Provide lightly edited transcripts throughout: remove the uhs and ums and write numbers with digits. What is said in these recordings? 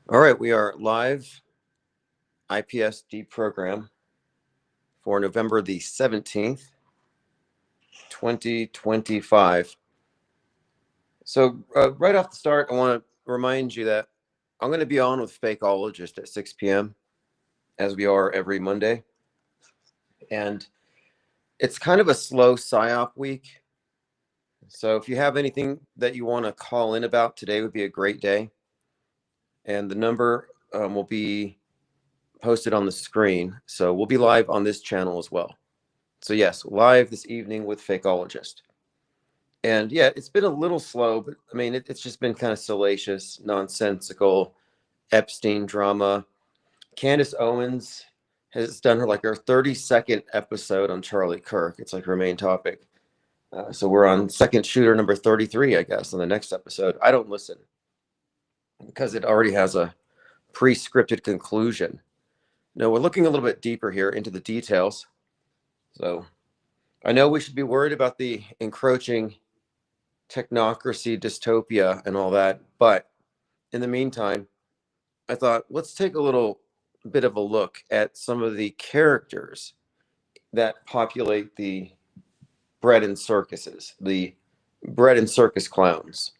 All right, we are live IPS Deprogram for November the 17th, 2025. So right off the start, I want to remind you that I'm going to be on with Fakeologist at 6 p.m. as we are every Monday. And it's kind of a slow PSYOP week. So if you have anything that you want to call in about, today would be a great day. And the number will be posted on the screen. So we'll be live on this channel as well. So yes, live this evening with Fakeologist. And yeah, it's been a little slow, but I mean, it's just been kind of salacious, nonsensical, Epstein drama. Candace Owens has done her 30-second episode on Charlie Kirk. It's like her main topic. So we're on second shooter number 33, I guess, on the next episode. I don't listen because it already has a pre-scripted conclusion. No, we're looking a little bit deeper here into the details. So I know we should be worried about the encroaching technocracy, dystopia, and all that. But in the meantime, I thought, let's take a little bit of a look at some of the characters that populate the bread and circuses, the bread and circus clowns.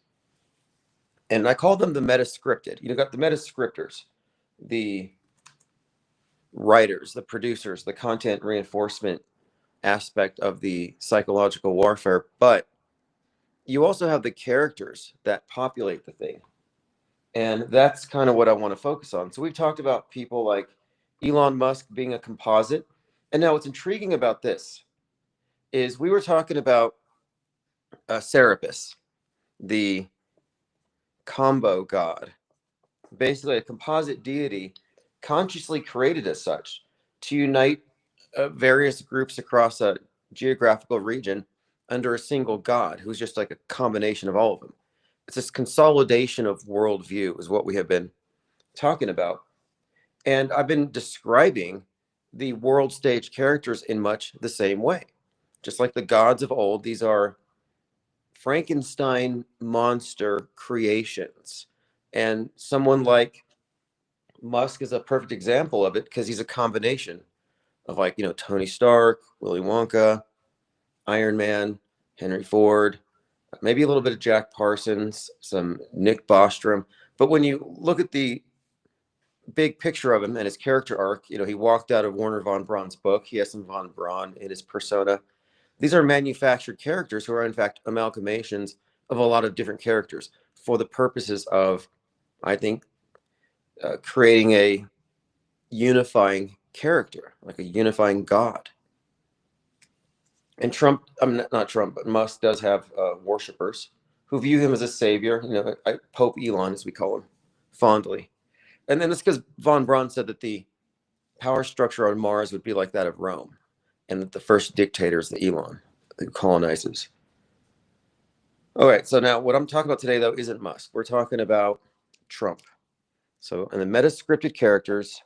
And I call them the Metascripted. You got the Metascripters, the writers, the producers, the content reinforcement aspect of the psychological warfare. But you also have the characters that populate the thing. And that's kind of what I want to focus on. So we've talked about people like Elon Musk being a composite. And now what's intriguing about this is we were talking about Serapis, the combo god, basically a composite deity consciously created as such to unite various groups across a geographical region under a single god who's just like a combination of all of them. It's this consolidation of worldview is what we have been talking about. And I've been describing the world stage characters in much the same way. Just like the gods of old, these are Frankenstein monster creations. And someone like Musk is a perfect example of it because he's a combination of Tony Stark, Willy Wonka, Iron Man, Henry Ford, maybe a little bit of Jack Parsons, some Nick Bostrom. But when you look at the big picture of him and his character arc, he walked out of Werner von Braun's book. He has some von Braun in his persona. These are manufactured characters who are, in fact, amalgamations of a lot of different characters for the purposes of, I think, creating a unifying character, like a unifying god. And Trump, not Trump, but Musk does have worshippers who view him as a savior, Pope Elon, as we call him, fondly. And then it's because von Braun said that the power structure on Mars would be like that of Rome, and that the first dictator is the Elon who colonizes. All right, so now what I'm talking about today, though, isn't Musk. We're talking about Trump. So, and the Metascripted characters,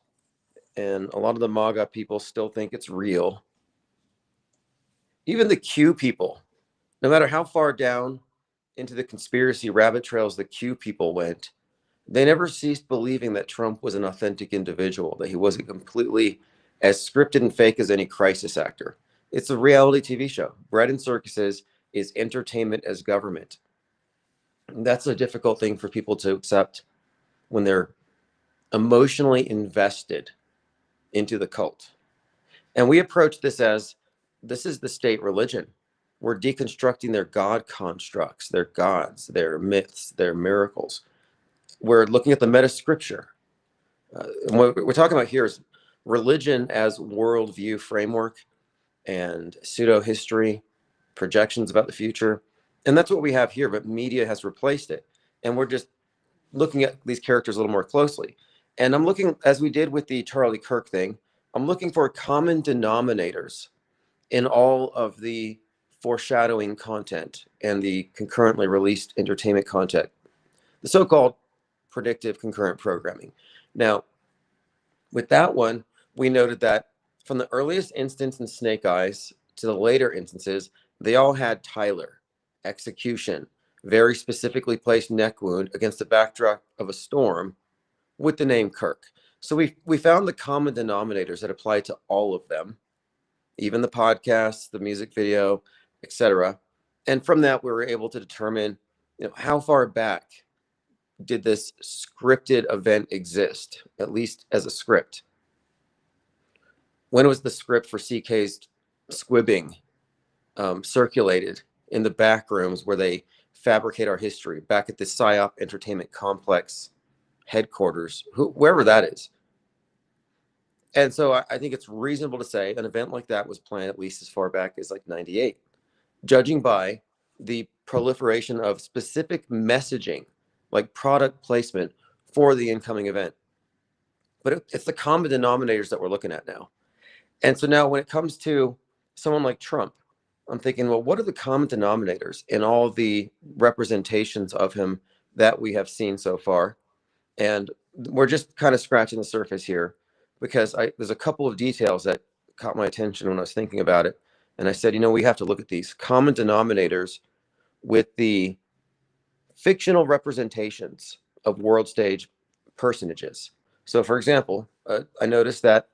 and a lot of the MAGA people still think it's real. Even the Q people, no matter how far down into the conspiracy rabbit trails the Q people went, they never ceased believing that Trump was an authentic individual, that he wasn't completely as scripted and fake as any crisis actor. It's a reality TV show. Bread and circuses is entertainment as government. And that's a difficult thing for people to accept when they're emotionally invested into the cult. And we approach this as, this is the state religion. We're deconstructing their God constructs, their gods, their myths, their miracles. We're looking at the meta scripture. And what we're talking about here is religion as worldview framework and pseudo history, projections about the future. And that's what we have here, but media has replaced it. And we're just looking at these characters a little more closely. And I'm looking, as we did with the Charlie Kirk thing, I'm looking for common denominators in all of the foreshadowing content and the concurrently released entertainment content, the so-called predictive concurrent programming. Now, with that one, we noted that from the earliest instance in Snake Eyes to the later instances, they all had Tyler, execution, very specifically placed neck wound against the backdrop of a storm with the name Kirk. So we found the common denominators that apply to all of them, even the podcast, the music video, etc. And from that, we were able to determine, how far back did this scripted event exist, at least as a script? When was the script for CK's squibbing circulated in the back rooms where they fabricate our history, back at the PSYOP Entertainment Complex headquarters, wherever that is? And so I think it's reasonable to say an event like that was planned at least as far back as like 98, judging by the proliferation of specific messaging, like product placement for the incoming event. But it's the common denominators that we're looking at now. And so now when it comes to someone like Trump, I'm thinking, well, what are the common denominators in all the representations of him that we have seen so far? And we're just kind of scratching the surface here, because there's a couple of details that caught my attention when I was thinking about it. And I said, we have to look at these common denominators with the fictional representations of world stage personages. So, for example, I noticed that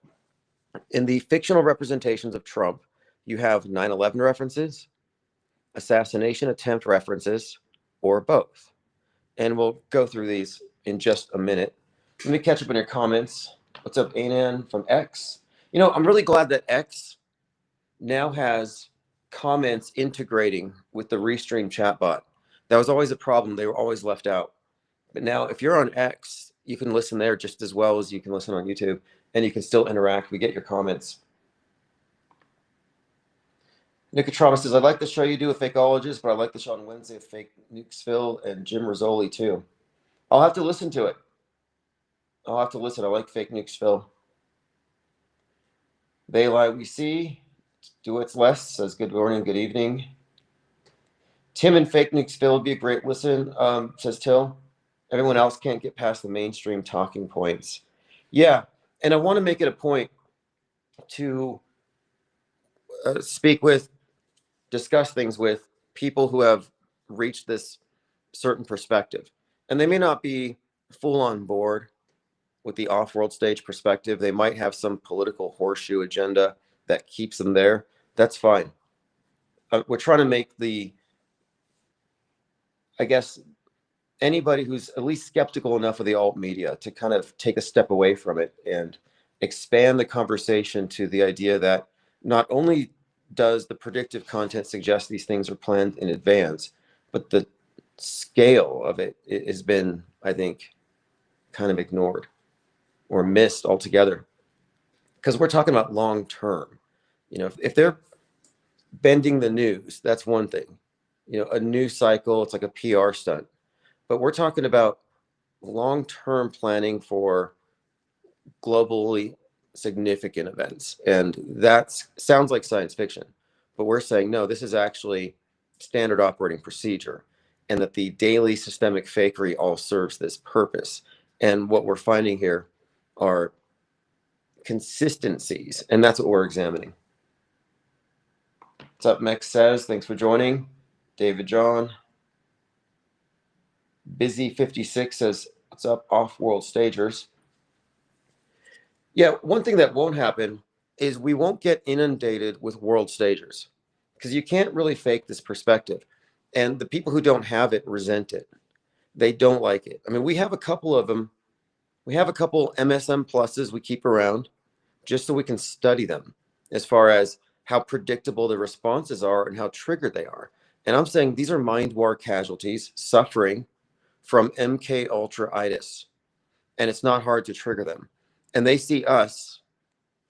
in the fictional representations of Trump, you have 9/11 references, assassination attempt references, or both. And we'll go through these in just a minute. Let me catch up in your comments. What's up, Anan from X? I'm really glad that X now has comments integrating with the Restream chatbot. That was always a problem. They were always left out. But now if you're on X, you can listen there just as well as you can listen on YouTube, and you can still interact. We get your comments. Nicotrama says, I'd like the show you do with Fakeologist, but I'd like the show on Wednesday with Fake Nukesville and Jim Rizzoli too. I'll have to listen to it. I like Fake Nukesville. They lie we see. Do what's less says good morning, good evening. Tim and Fake Nukesville would be a great listen, says Till. Everyone else can't get past the mainstream talking points. Yeah, and I want to make it a point to discuss things with people who have reached this certain perspective. And they may not be full on board with the off-world stage perspective. They might have some political horseshoe agenda that keeps them there. That's fine. We're trying to make anybody who's at least skeptical enough of the alt media to kind of take a step away from it and expand the conversation to the idea that not only does the predictive content suggest these things are planned in advance, but the scale of it has been, I think, kind of ignored or missed altogether. Because we're talking about long term. If they're bending the news, that's one thing. A news cycle, it's like a PR stunt. But we're talking about long-term planning for globally significant events. And that sounds like science fiction. But we're saying, no, this is actually standard operating procedure, and that the daily systemic fakery all serves this purpose. And what we're finding here are consistencies, and that's what we're examining. What's up, Mex says? Thanks for joining. David John. Busy56 says, what's up, off-world stagers? Yeah, one thing that won't happen is we won't get inundated with world stagers, because you can't really fake this perspective. And the people who don't have it resent it. They don't like it. I mean, we have a couple of them. We have a couple MSM pluses we keep around just so we can study them as far as how predictable the responses are and how triggered they are. And I'm saying these are mind war casualties suffering from MK Ultra-itis, and it's not hard to trigger them. And they see us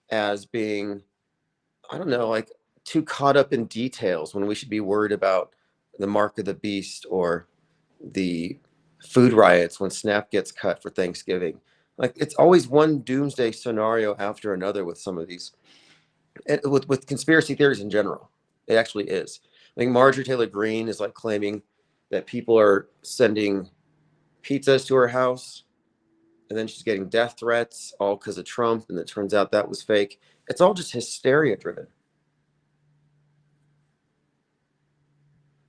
as being, I don't know, like too caught up in details when we should be worried about the mark of the beast or the food riots when SNAP gets cut for Thanksgiving. Like, it's always one doomsday scenario after another with some of these, and with conspiracy theories in general. It actually is. I think Marjorie Taylor Greene is like claiming that people are sending pizzas to her house, and then she's getting death threats all because of Trump, and it turns out that was fake. It's all just hysteria driven.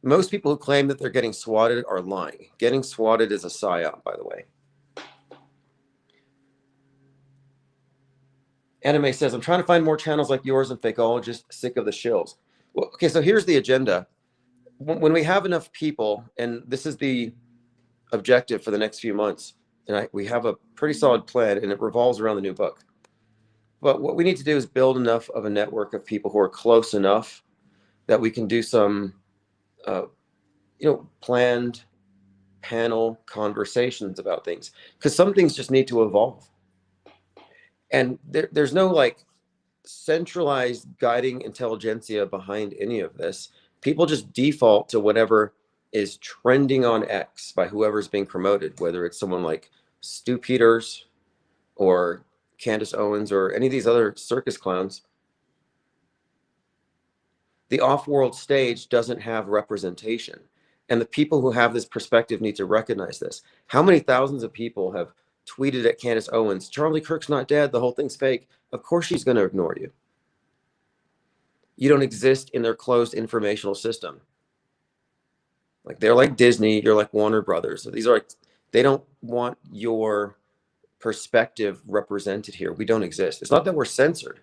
Most people who claim that they're getting swatted are lying. Getting swatted is a psyop, by the way. Anime says, I'm trying to find more channels like yours and Fakeologist, sick of the shills. Well, okay, so here's the agenda. When we have enough people, and this is the objective for the next few months, and we have a pretty solid plan, and it revolves around the new book. But what we need to do is build enough of a network of people who are close enough that we can do some, planned panel conversations about things. Because some things just need to evolve. And there's no like centralized guiding intelligentsia behind any of this. People just default to whatever is trending on X by whoever's being promoted, whether it's someone like Stu Peters or Candace Owens or any of these other circus clowns. The off-world stage doesn't have representation. And the people who have this perspective need to recognize this. How many thousands of people have tweeted at Candace Owens, Charlie Kirk's not dead, the whole thing's fake? Of course she's going to ignore you. You don't exist in their closed informational system. Like they're like Disney, you're like Warner Brothers. So these are like, they don't want your perspective represented here. We don't exist. It's not that we're censored.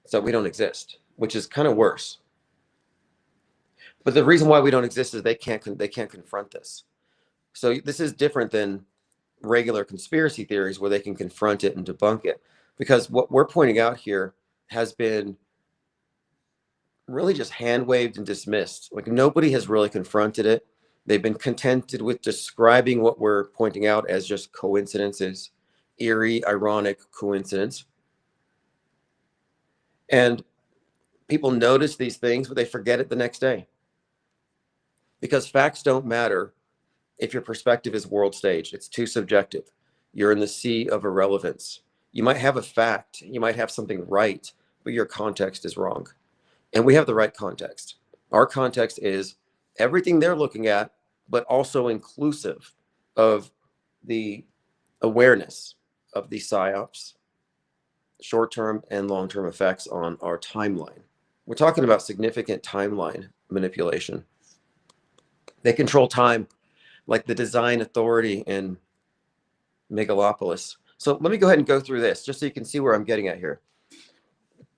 It's that we don't exist, which is kind of worse. But the reason why we don't exist is they can't confront this. So this is different than regular conspiracy theories where they can confront it and debunk it. Because what we're pointing out here has been really just hand waved and dismissed. Like nobody has really confronted it. They've been contented with describing what we're pointing out as just coincidences, eerie, ironic coincidence. And people notice these things, but they forget it the next day. Because facts don't matter if your perspective is world stage. It's too subjective. You're in the sea of irrelevance. You might have a fact, you might have something right, but your context is wrong. And we have the right context. Our context is everything they're looking at, but also inclusive of the awareness of the psyops, short-term and long-term effects on our timeline. We're talking about significant timeline manipulation. They control time like the design authority in Megalopolis. So let me go ahead and go through this just so you can see where I'm getting at here.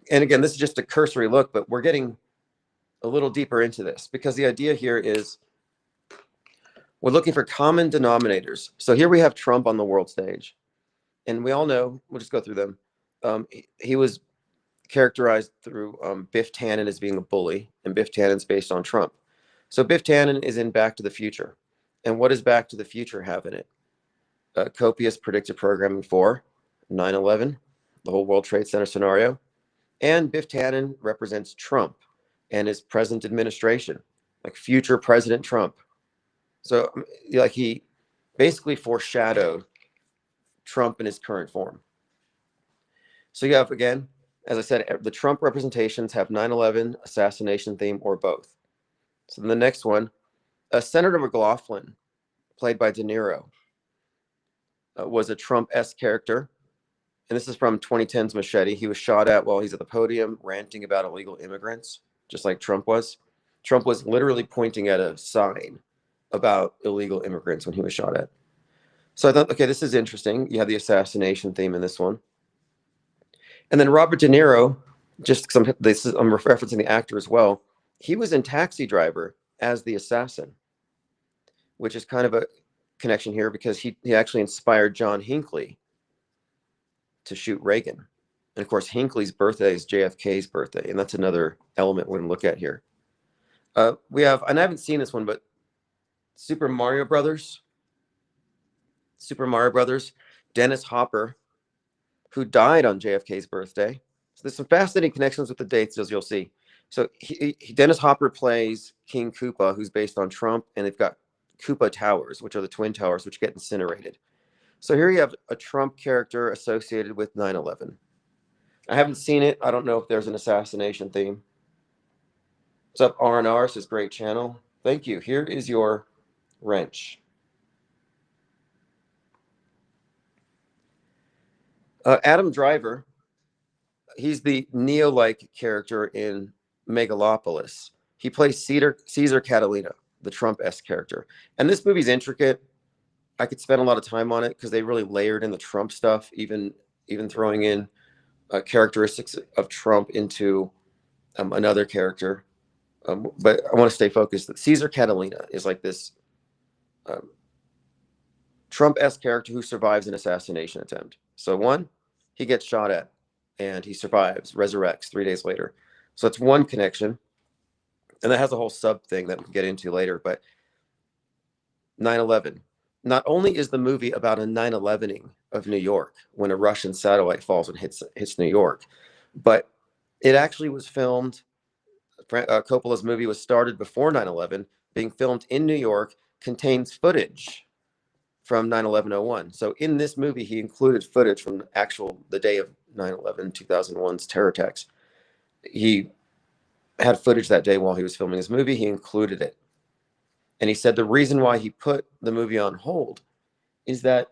And again, this is just a cursory look, but we're getting a little deeper into this because the idea here is we're looking for common denominators. So here we have Trump on the world stage. And we all know, we'll just go through them. He was characterized through Biff Tannen as being a bully, and Biff Tannen's based on Trump. So Biff Tannen is in Back to the Future. And what does Back to the Future have in it? Copious predictive programming for 9/11, the whole World Trade Center scenario. And Biff Tannen represents Trump and his present administration, like future President Trump. So like he basically foreshadowed Trump in his current form. So you have, again, as I said, the Trump representations have 9/11, assassination theme, or both. So then the next one, Senator McLaughlin, played by De Niro, was a Trump-esque character. And this is from 2010's Machete. He was shot at while he's at the podium ranting about illegal immigrants, just like Trump was. Trump was literally pointing at a sign about illegal immigrants when he was shot at. So I thought, okay, this is interesting. You have the assassination theme in this one. And then Robert De Niro, just because I'm referencing the actor as well, he was in Taxi Driver as the assassin, which is kind of a connection here because he actually inspired John Hinckley to shoot Reagan. And of course, Hinckley's birthday is JFK's birthday, and that's another element we're going to look at here. We have, and I haven't seen this one, but Super Mario Brothers, Dennis Hopper, who died on JFK's birthday. So there's some fascinating connections with the dates, as you'll see. So Dennis Hopper plays King Koopa, who's based on Trump, and they've got Koopa Towers, which are the Twin Towers, which get incinerated. So here you have a Trump character associated with 9/11. I haven't seen it. I don't know if there's an assassination theme. What's up, R&R? This is a great channel. Thank you. Here is your wrench. Adam Driver, he's the Neo-like character in Megalopolis. He plays Caesar Catalina, the Trump-esque character. And this movie's intricate. I could spend a lot of time on it because they really layered in the Trump stuff, even throwing in characteristics of Trump into another character. But I want to stay focused. Caesar Catalina is like this um, Trump-esque character who survives an assassination attempt. So one, he gets shot at and he survives, resurrects 3 days later. So that's one connection. And that has a whole sub thing that we can get into later. But 9/11. Not only is the movie about a 9/11ing of New York when a Russian satellite falls and hits New York, but it actually was filmed. Coppola's movie was started before 9/11, being filmed in New York, contains footage from 9/11/01. So in this movie, he included footage from the day of 9/11, 2001's terror attacks. He had footage that day while he was filming his movie. He included it. And he said the reason why he put the movie on hold is that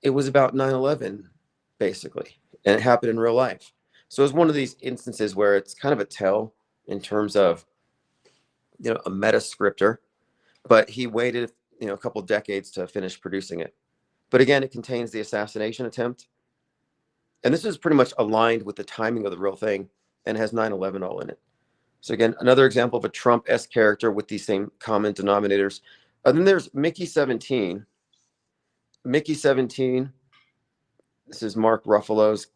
it was about 9/11, basically, and it happened in real life. So it's one of these instances where it's kind of a tell in terms of, a metascriptor, but he waited, a couple decades to finish producing it. But again, it contains the assassination attempt. And this is pretty much aligned with the timing of the real thing and has 9/11 all in it. So again, another example of a Trump-esque character with these same common denominators. And then there's Mickey 17. Mickey 17, this is Mark Ruffalo's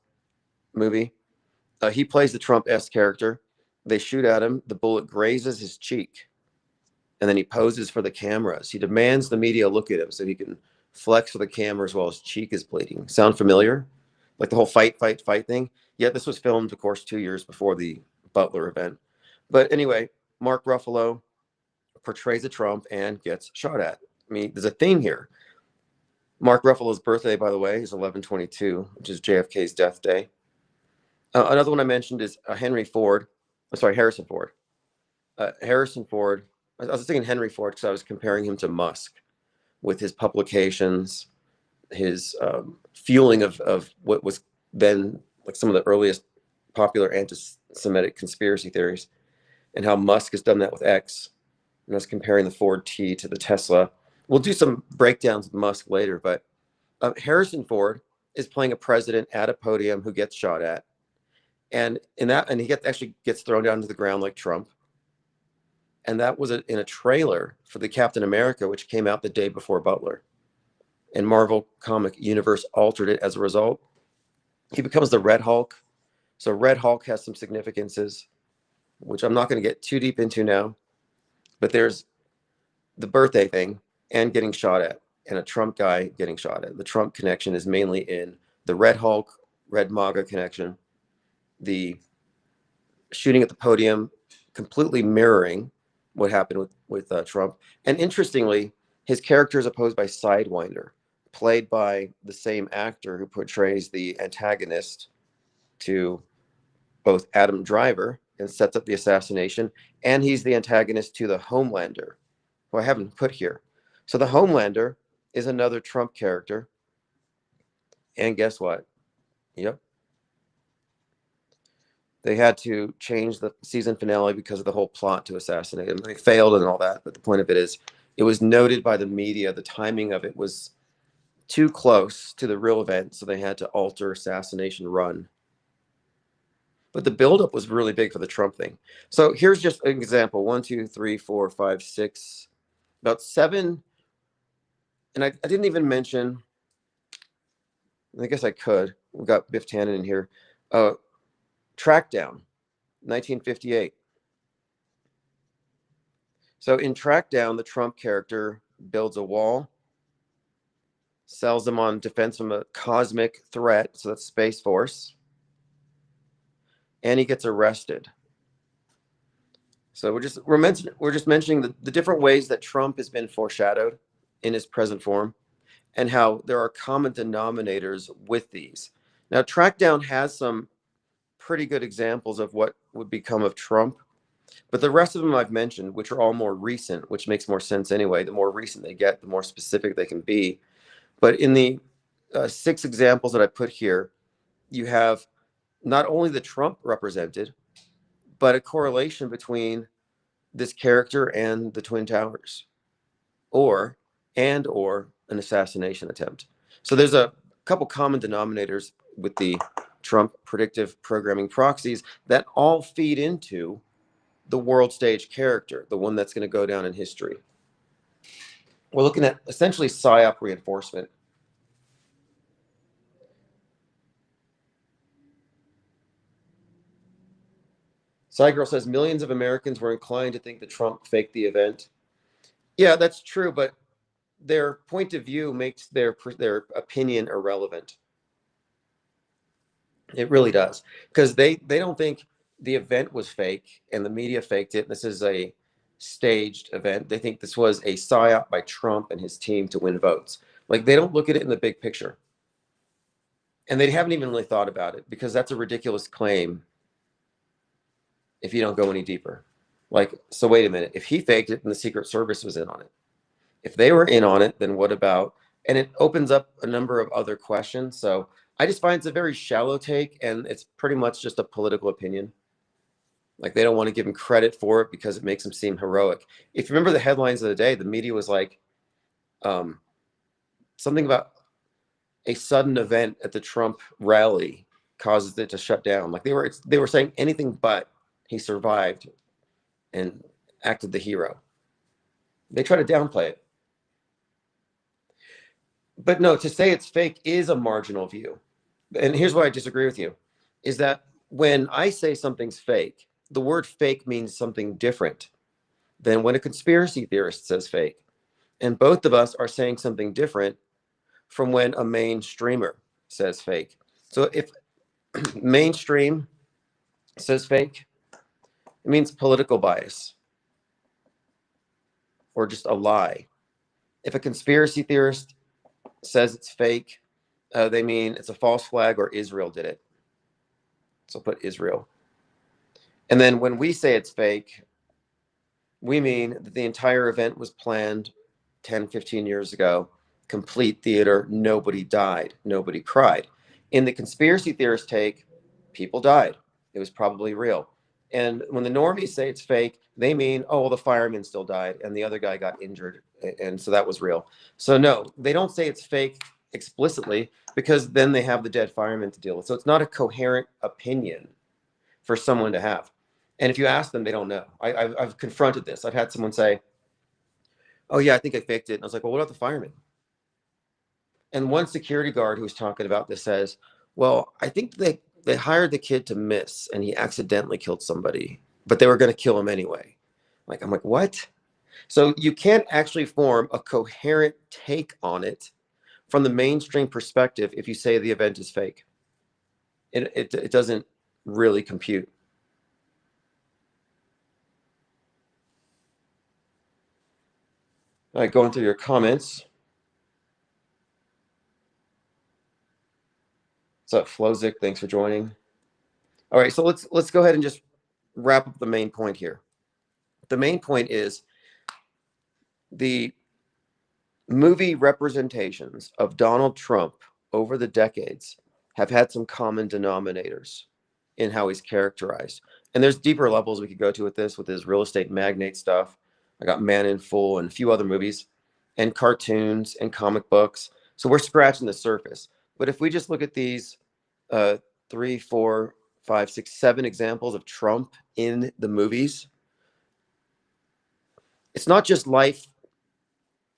movie. He plays the Trump-esque character. They shoot at him. The bullet grazes his cheek. And then he poses for the cameras. He demands the media look at him so he can flex for the cameras while his cheek is bleeding. Sound familiar? Like the whole fight thing? Yeah, this was filmed, of course, 2 years before the Butler event. But anyway, Mark Ruffalo portrays a Trump and gets shot at. I mean, there's a theme here. Mark Ruffalo's birthday, by the way, is 11/22, which is JFK's death day. Another one I mentioned is Harrison Ford. Harrison Ford. I was thinking Henry Ford because I was comparing him to Musk with his publications, his fueling of what was then like some of the earliest popular anti-Semitic conspiracy theories, and how Musk has done that with X. And I was comparing the Ford T to the Tesla. We'll do some breakdowns with Musk later, but Harrison Ford is playing a president at a podium who gets shot at, and he actually gets thrown down to the ground like Trump. And that was in a trailer for the Captain America, which came out the day before Butler. And Marvel Comic Universe altered it as a result. He becomes the Red Hulk. So Red Hulk has some significances, which I'm not going to get too deep into now. But there's the birthday thing and getting shot at, and a Trump guy getting shot at. The Trump connection is mainly in the Red Hulk, Red MAGA connection, the shooting at the podium, completely mirroring what happened with Trump. And interestingly, his character is opposed by Sidewinder, played by the same actor who portrays the antagonist to both Adam Driver and sets up the assassination, and he's the antagonist to the Homelander, who I haven't put here. So the Homelander is another Trump character. And guess what? Yep. They had to change the season finale because of the whole plot to assassinate him. They failed and all that. But the point of it is, it was noted by the media. The timing of it was too close to the real event, so they had to alter Assassination Run. But the buildup was really big for the Trump thing. So here's just an example. 1, 2, 3, 4, 5, 6, about 7. And I didn't even mention, I guess I could. We got Biff Tannen in here. Trackdown, 1958. So in Trackdown, the Trump character builds a wall, sells them on defense from a cosmic threat, so that's Space Force, and he gets arrested. So we're just mentioning the different ways that Trump has been foreshadowed in his present form, and how there are common denominators with these. Now, Trackdown has some pretty good examples of what would become of Trump, but the rest of them I've mentioned, which are all more recent, which makes more sense anyway. The more recent they get, the more specific they can be. But in the 6 examples that I put here, you have not only the Trump represented, but a correlation between this character and the Twin Towers, or an assassination attempt. So there's a couple common denominators with the Trump predictive programming proxies that all feed into the world stage character, the one that's going to go down in history. We're looking at essentially PSYOP reinforcement. Girl says millions of Americans were inclined to think that Trump faked the event. Yeah, that's true, but their point of view makes their opinion irrelevant. It really does, because they don't think the event was fake and the media faked it. This is a staged event. They think this was a psyop by Trump and his team to win votes. Like, they don't look at it in the big picture, and they haven't even really thought about it, because that's a ridiculous claim if you don't go any deeper. Like, so wait a minute, if he faked it and the Secret Service was in on it, if they were in on it, then what about? And it opens up a number of other questions. So I just find it's a very shallow take, and it's pretty much just a political opinion. Like, they don't want to give him credit for it because it makes him seem heroic. If you remember the headlines of the day, the media was like, something about a sudden event at the Trump rally causes it to shut down. Like, they were saying anything but he survived and acted the hero. They try to downplay it. But no, to say it's fake is a marginal view. And here's why I disagree with you, is that when I say something's fake, the word fake means something different than when a conspiracy theorist says fake. And both of us are saying something different from when a mainstreamer says fake. So if mainstream says fake, it means political bias or just a lie. If a conspiracy theorist says it's fake, they mean it's a false flag or Israel did it. So put Israel. And then when we say it's fake, we mean that the entire event was planned 10, 15 years ago, complete theater, nobody died, nobody cried. In the conspiracy theorist take, people died. It was probably real. And when the normies say it's fake, they mean, oh, well, the fireman still died and the other guy got injured, and so that was real. So no, they don't say it's fake explicitly, because then they have the dead fireman to deal with. So it's not a coherent opinion for someone to have. And if you ask them, they don't know. I've confronted this. I've had someone say, oh yeah, I think I faked it. And I was like, well, what about the fireman? And one security guard who was talking about this says, well, I think they hired the kid to miss and he accidentally killed somebody, but they were going to kill him anyway. Like, I'm like, what? So you can't actually form a coherent take on it from the mainstream perspective if you say the event is fake. It doesn't really compute. All right, going through your comments. What's up, Flozik? Thanks for joining. All right, so let's go ahead and just wrap up the main point here. The main point is the movie representations of Donald Trump over the decades have had some common denominators in how he's characterized. And there's deeper levels we could go to with this, with his real estate magnate stuff. I got Man in Full and a few other movies and cartoons and comic books. So we're scratching the surface. But if we just look at these 3, 4, 5, 6, 7 examples of Trump in the movies, it's not just life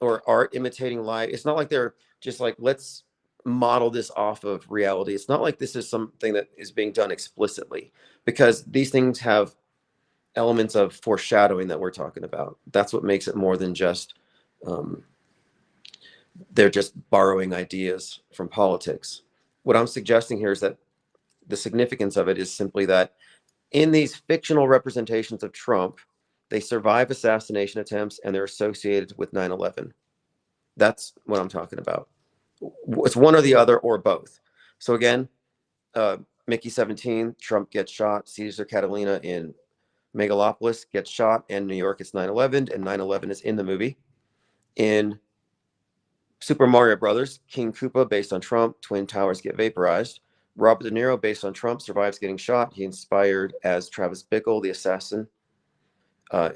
or art imitating life. It's not like they're just like, let's model this off of reality. It's not like this is something that is being done explicitly, because these things have elements of foreshadowing that we're talking about. That's what makes it more than just they're just borrowing ideas from politics. What I'm suggesting here is that the significance of it is simply that in these fictional representations of Trump, they survive assassination attempts and they're associated with 9/11. That's what I'm talking about. It's one or the other or both. So again, Mickey 17, Trump gets shot. Caesar Catalina in Megalopolis gets shot. And New York, it's 9/11, and 9/11 is in the movie. In Super Mario Brothers, King Koopa, based on Trump, Twin Towers get vaporized. Robert De Niro, based on Trump, survives getting shot. He inspired as Travis Bickle, the assassin.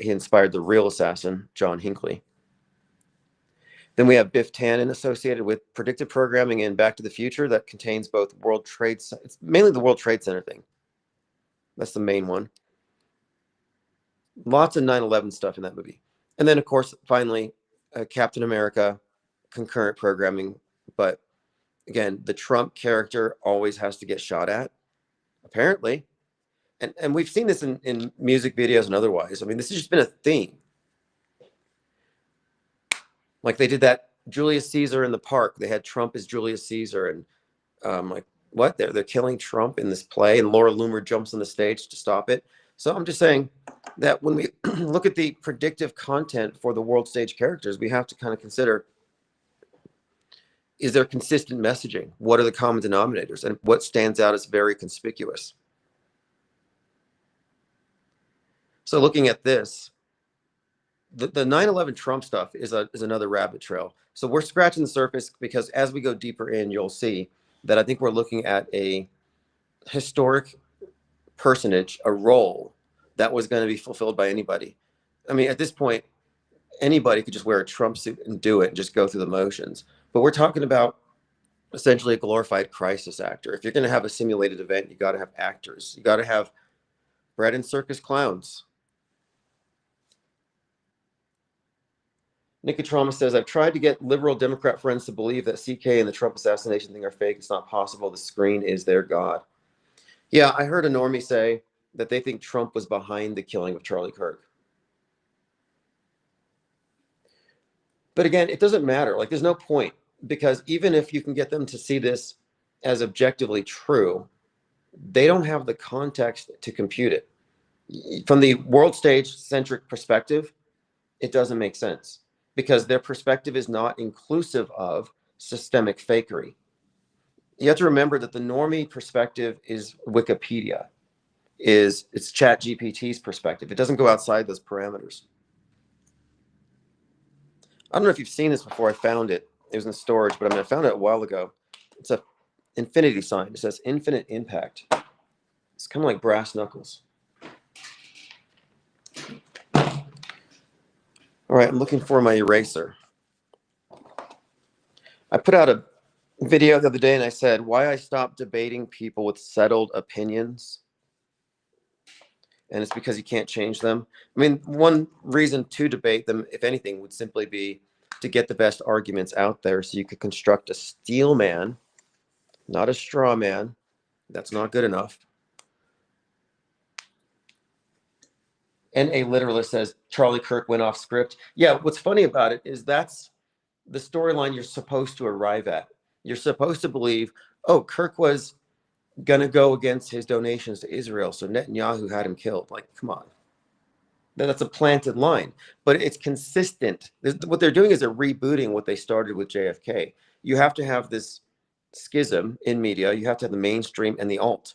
He inspired the real assassin, John Hinckley. Then we have Biff Tannen associated with predictive programming in Back to the Future that contains both World Trade. It's mainly the World Trade Center thing. That's the main one. Lots of 9/11 stuff in that movie. And then, of course, finally, Captain America, concurrent programming. But again, the Trump character always has to get shot at, apparently. And we've seen this in music videos and otherwise. I mean, this has just been a theme. Like they did that Julius Caesar in the park. They had Trump as Julius Caesar. And like, what? They're killing Trump in this play. And Laura Loomer jumps on the stage to stop it. So I'm just saying that when we look at the predictive content for the world stage characters, we have to kind of consider, is there consistent messaging? What are the common denominators? And what stands out as very conspicuous? So looking at this, the 9/11 Trump stuff is another rabbit trail. So we're scratching the surface because as we go deeper in, you'll see that I think we're looking at a historic personage, a role that was going to be fulfilled by anybody. I mean, at this point, anybody could just wear a Trump suit and do it and just go through the motions. But we're talking about essentially a glorified crisis actor. If you're going to have a simulated event, you got to have actors. You got to have bread and circus clowns. Nicotrama says, I've tried to get liberal Democrat friends to believe that CK and the Trump assassination thing are fake. It's not possible. The screen is their God. Yeah, I heard a normie say that they think Trump was behind the killing of Charlie Kirk. But again, it doesn't matter. Like, there's no point, because even if you can get them to see this as objectively true, they don't have the context to compute it. From the world stage centric perspective, it doesn't make sense because their perspective is not inclusive of systemic fakery. You have to remember that the normie perspective is Wikipedia, it's ChatGPT's perspective. It doesn't go outside those parameters. I don't know if you've seen this before. I found it. It was in storage, but I found it a while ago. It's a infinity sign. It says infinite impact. It's kind of like brass knuckles. All right, I'm looking for my eraser. I put out a video the other day and I said why I stopped debating people with settled opinions. And it's because you can't change them. I mean, one reason to debate them, if anything, would simply be to get the best arguments out there so you could construct a steel man, not a straw man. That's not good enough. And a literalist says Charlie Kirk went off script. Yeah, what's funny about it is that's the storyline you're supposed to arrive at. You're supposed to believe, oh, Kirk was going to go against his donations to Israel, so Netanyahu had him killed. Like, come on. That's a planted line, but it's consistent. What they're doing is they're rebooting what they started with JFK. You have to have this schism in media. You have to have the mainstream and the alt.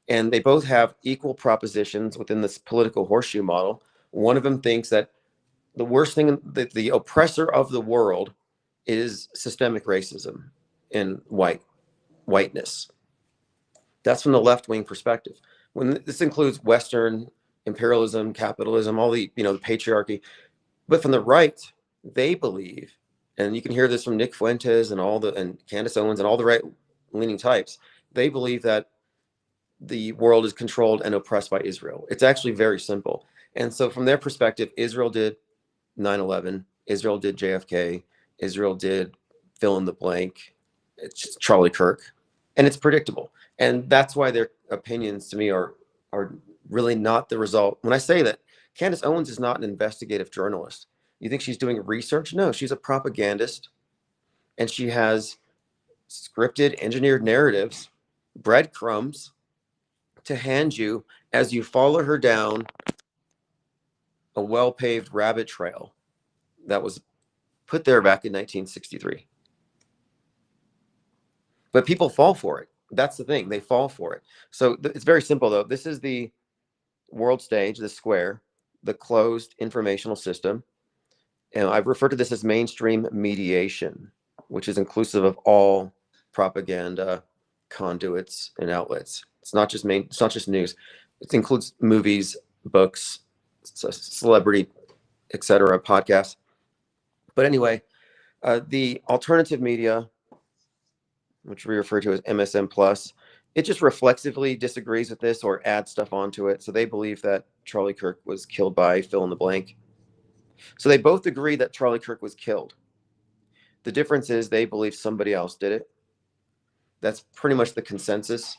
And they both have equal propositions within this political horseshoe model. One of them thinks that the worst thing, the oppressor of the world is systemic racism and whiteness. That's from the left-wing perspective. When this includes Western imperialism, capitalism, all the, the patriarchy. But from the right, they believe, and you can hear this from Nick Fuentes and Candace Owens and all the right-leaning types, they believe that the world is controlled and oppressed by Israel. It's actually very simple. And so from their perspective, Israel did 9/11, Israel did JFK, Israel did fill in the blank. It's just Charlie Kirk. And it's predictable. And that's why their opinions to me are really not the result. When I say that, Candace Owens is not an investigative journalist. You think she's doing research? No, she's a propagandist. And she has scripted, engineered narratives, breadcrumbs to hand you as you follow her down a well-paved rabbit trail that was put there back in 1963. But people fall for it. That's the thing. They fall for it. So it's very simple, though. This is the world stage, the square, the closed informational system. And I've referred to this as mainstream mediation, which is inclusive of all propaganda conduits and outlets. It's not just news. It includes movies, books, celebrity, etc., podcasts. But anyway, The alternative media, which we refer to as MSM plus, it just reflexively disagrees with this or adds stuff onto it. So they believe that Charlie Kirk was killed by fill in the blank. So they both agree that Charlie Kirk was killed. The difference is they believe somebody else did it. That's pretty much the consensus.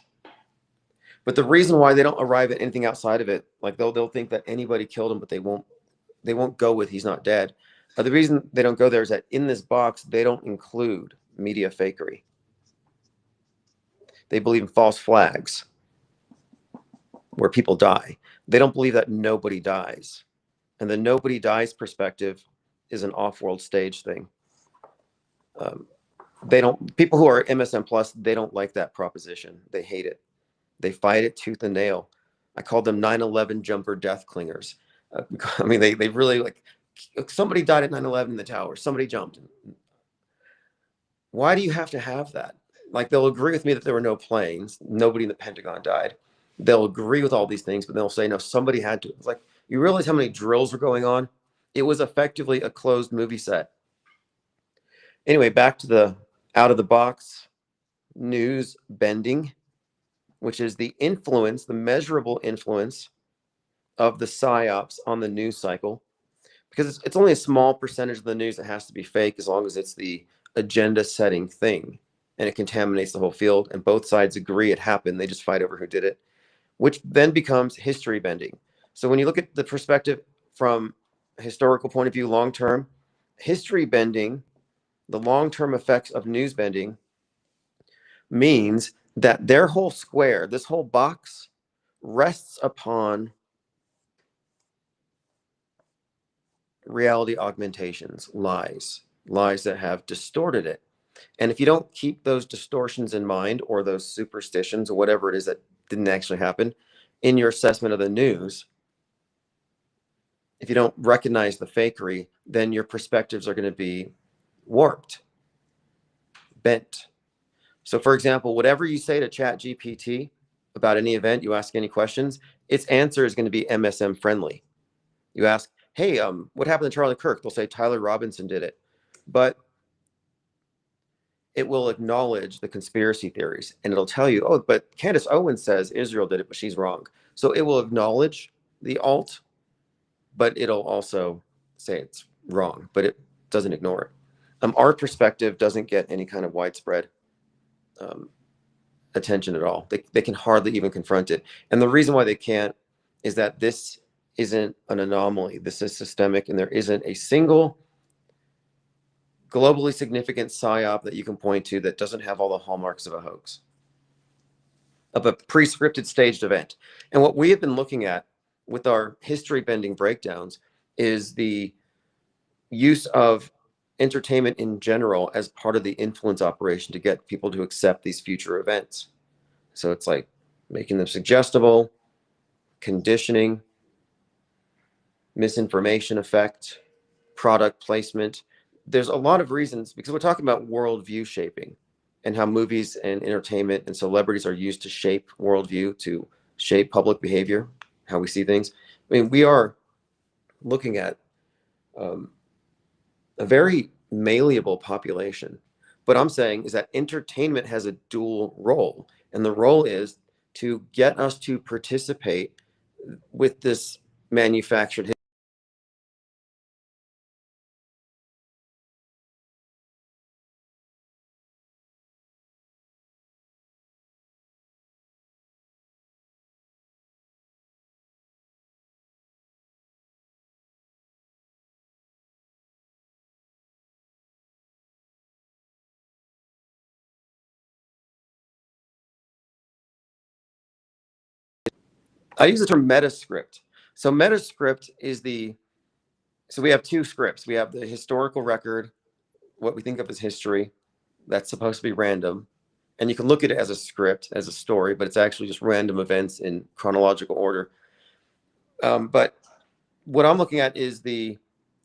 But the reason why they don't arrive at anything outside of it, like they'll think that anybody killed him, but they won't go with he's not dead. The reason they don't go there is that in this box they don't include media fakery. They believe in false flags where people die. They don't believe that nobody dies. And the nobody dies perspective is an off-world stage thing. People who are MSM plus, they don't like that proposition. They hate it. They fight it tooth and nail. I called them 9/11 jumper death clingers. I mean, they really like, somebody died at 9/11 in the tower. Somebody jumped. Why do you have to have that? Like, they'll agree with me that there were no planes. Nobody in the Pentagon died. They'll agree with all these things, but they'll say, no, somebody had to. It's like, you realize how many drills were going on? It was effectively a closed movie set. Anyway, back to the out of the box news bending, which is the influence, the measurable influence of the psyops on the news cycle. Because it's only a small percentage of the news that has to be fake, as long as it's the agenda setting thing and it contaminates the whole field. And both sides agree it happened. They just fight over who did it, which then becomes history bending. So when you look at the perspective from a historical point of view, long term, history bending, the long term effects of news bending means that their whole square, this whole box, rests upon reality augmentations, lies that have distorted it. And if you don't keep those distortions in mind, or those superstitions, or whatever it is that didn't actually happen in your assessment of the news, if you don't recognize the fakery, then your perspectives are going to be warped, bent. So for example, whatever you say to Chat GPT about any event, you ask any questions, its answer is going to be MSM friendly. You ask, hey, what happened to Charlie Kirk? They'll say Tyler Robinson did it. But it will acknowledge the conspiracy theories, and it'll tell you, oh, but Candace Owens says Israel did it, but she's wrong. So it will acknowledge the alt, but it'll also say it's wrong, but it doesn't ignore it. Our perspective doesn't get any kind of widespread attention at all. They can hardly even confront it. And the reason why they can't is that this isn't an anomaly. This is systemic, and there isn't a single globally significant psyop that you can point to that doesn't have all the hallmarks of a hoax, of a pre-scripted staged event. And what we have been looking at with our history bending breakdowns is the use of entertainment in general as part of the influence operation to get people to accept these future events. So it's like making them suggestible, conditioning, misinformation effect, product placement. There's a lot of reasons, because we're talking about worldview shaping and how movies and entertainment and celebrities are used to shape worldview, to shape public behavior, how we see things. I mean, we are looking at a very malleable population. What I'm saying is that entertainment has a dual role, and the role is to get us to participate with this manufactured. I use the term metascript. So metascript is so we have two scripts. We have the historical record, what we think of as history, that's supposed to be random. And you can look at it as a script, as a story, but it's actually just random events in chronological order. But what I'm looking at is the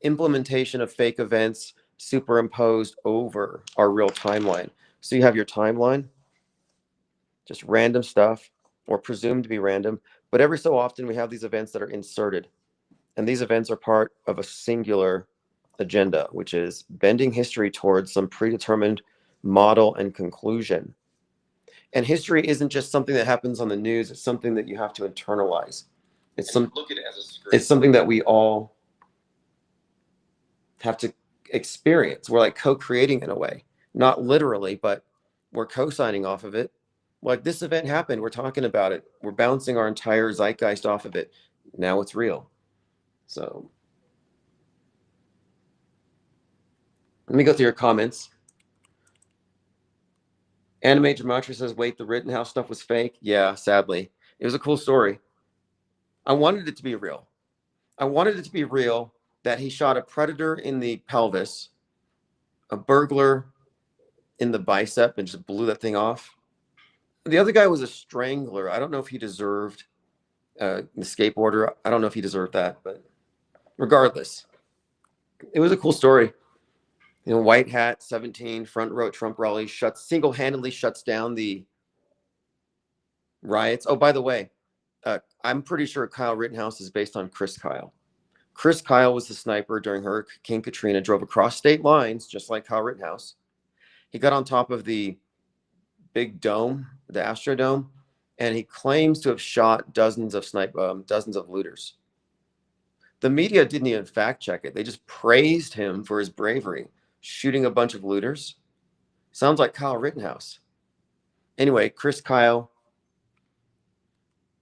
implementation of fake events superimposed over our real timeline. So you have your timeline, just random stuff, or presumed to be random. But every so often we have these events that are inserted. And these events are part of a singular agenda, which is bending history towards some predetermined model and conclusion. And history isn't just something that happens on the news. It's something that you have to internalize. It's look at it as a script. It's something that we all have to experience. We're like co-creating in a way, not literally, but we're co-signing off of it. Like this event happened, we're talking about it. We're bouncing our entire zeitgeist off of it. Now it's real. So let me go through your comments. Anime Gematria says, wait, the Rittenhouse stuff was fake? Yeah, sadly. It was a cool story. I wanted it to be real. I wanted it to be real that he shot a predator in the pelvis, a burglar in the bicep, and just blew that thing off. The other guy was a strangler. I don't know if he deserved the skateboarder. I don't know if he deserved that, but regardless, it was a cool story. You know, white hat, 17, front row Trump rally, single-handedly shuts down the riots. Oh, by the way, I'm pretty sure Kyle Rittenhouse is based on Chris Kyle. Chris Kyle was the sniper during Hurricane Katrina, drove across state lines, just like Kyle Rittenhouse. He got on top of the big dome, the Astrodome, and he claims to have shot dozens of looters. The media didn't even fact check it. They just praised him for his bravery, shooting a bunch of looters. Sounds like Kyle Rittenhouse. Anyway, Chris Kyle,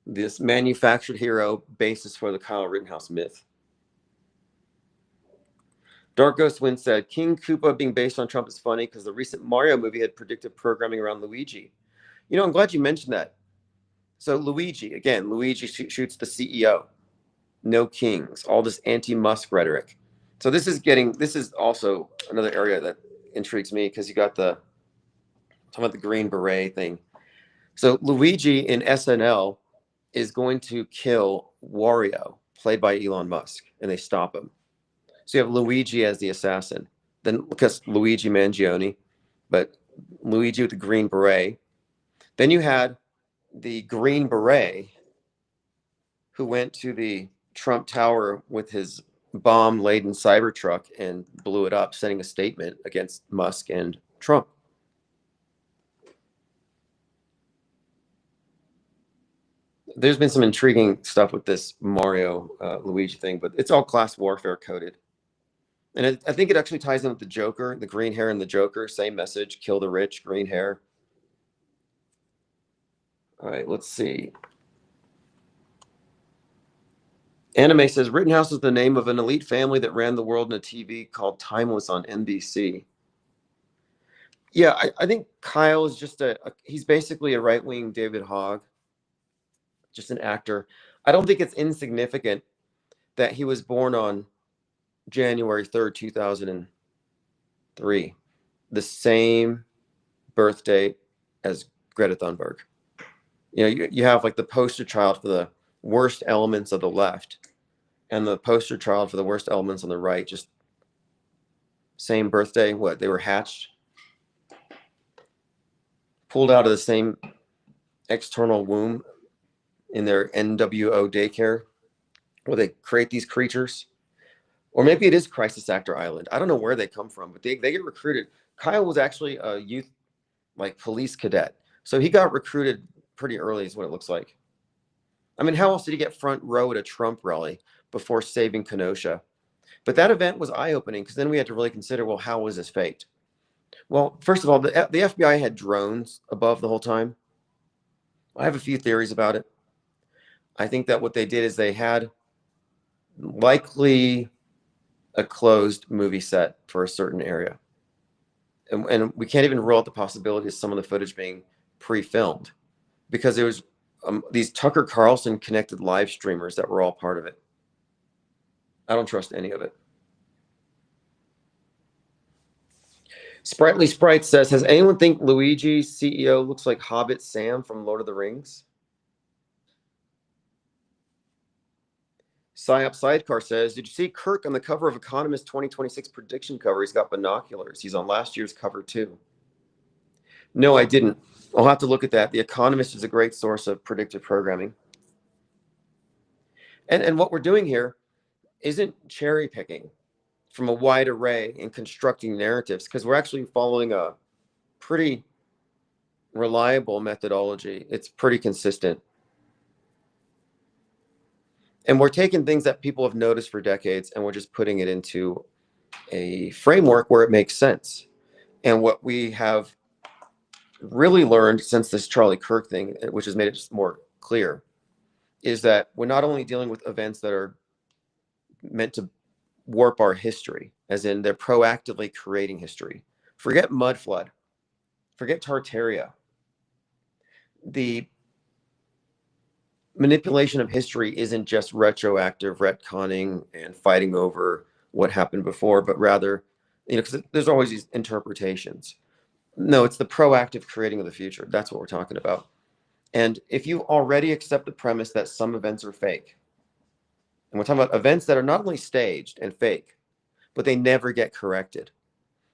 this manufactured hero, basis for the Kyle Rittenhouse myth. Dark Ghost Wind said, King Koopa being based on Trump is funny because the recent Mario movie had predictive programming around Luigi. You know, I'm glad you mentioned that. So Luigi shoots the CEO. No kings, all this anti-Musk rhetoric. So this is also another area that intrigues me because you got talking about the Green Beret thing. So Luigi in SNL is going to kill Wario, played by Elon Musk, and they stop him. So you have Luigi as the assassin, then because Luigi Mangione, but Luigi with the Green Beret. Then you had the Green Beret who went to the Trump Tower with his bomb-laden Cybertruck and blew it up, sending a statement against Musk and Trump. There's been some intriguing stuff with this Mario Luigi thing, but it's all class warfare coded. And I think it actually ties in with the Joker, the green hair and the Joker, same message, kill the rich, green hair. All right, let's see. Anime says, Rittenhouse is the name of an elite family that ran the world in a TV called Timeless on NBC. Yeah, I think Kyle is just he's basically a right-wing David Hogg, just an actor. I don't think it's insignificant that he was born on January 3rd, 2003, the same birth date as Greta Thunberg. You know, you have like the poster child for the worst elements of the left and the poster child for the worst elements on the right, just same birthday. What, they were hatched, pulled out of the same external womb in their NWO daycare where they create these creatures. Or maybe it is Crisis Actor Island. I don't know where they come from, but they get recruited. Kyle was actually a youth, like, police cadet. So he got recruited pretty early is what it looks like. I mean, how else did he get front row at a Trump rally before saving Kenosha? But that event was eye-opening because then we had to really consider, well, how was this faked? Well, first of all, the FBI had drones above the whole time. I have a few theories about it. I think that what they did is they had likely a closed movie set for a certain area. And we can't even rule out the possibility of some of the footage being pre-filmed because there was these Tucker Carlson connected live streamers that were all part of it. I don't trust any of it. Sprightly Sprite says, has anyone think Luigi CEO looks like Hobbit Sam from Lord of the Rings? Psyop Sidecar says, did you see Kirk on the cover of Economist 2026 prediction cover? He's got binoculars. He's on last year's cover too. No, I didn't. I'll have to look at that. The Economist is a great source of predictive programming. And what we're doing here isn't cherry picking. from a wide array in constructing narratives, because we're actually following a pretty reliable methodology. It's pretty consistent. And we're taking things that people have noticed for decades and we're just putting it into a framework where it makes sense. And what we have really learned since this Charlie Kirk thing, which has made it just more clear, is that we're not only dealing with events that are meant to warp our history, as in they're proactively creating history. Forget mud flood, forget Tartaria. The manipulation of history isn't just retroactive retconning and fighting over what happened before, but rather, because there's always these interpretations. No, it's the proactive creating of the future. That's what we're talking about. And if you already accept the premise that some events are fake, and we're talking about events that are not only staged and fake, but they never get corrected.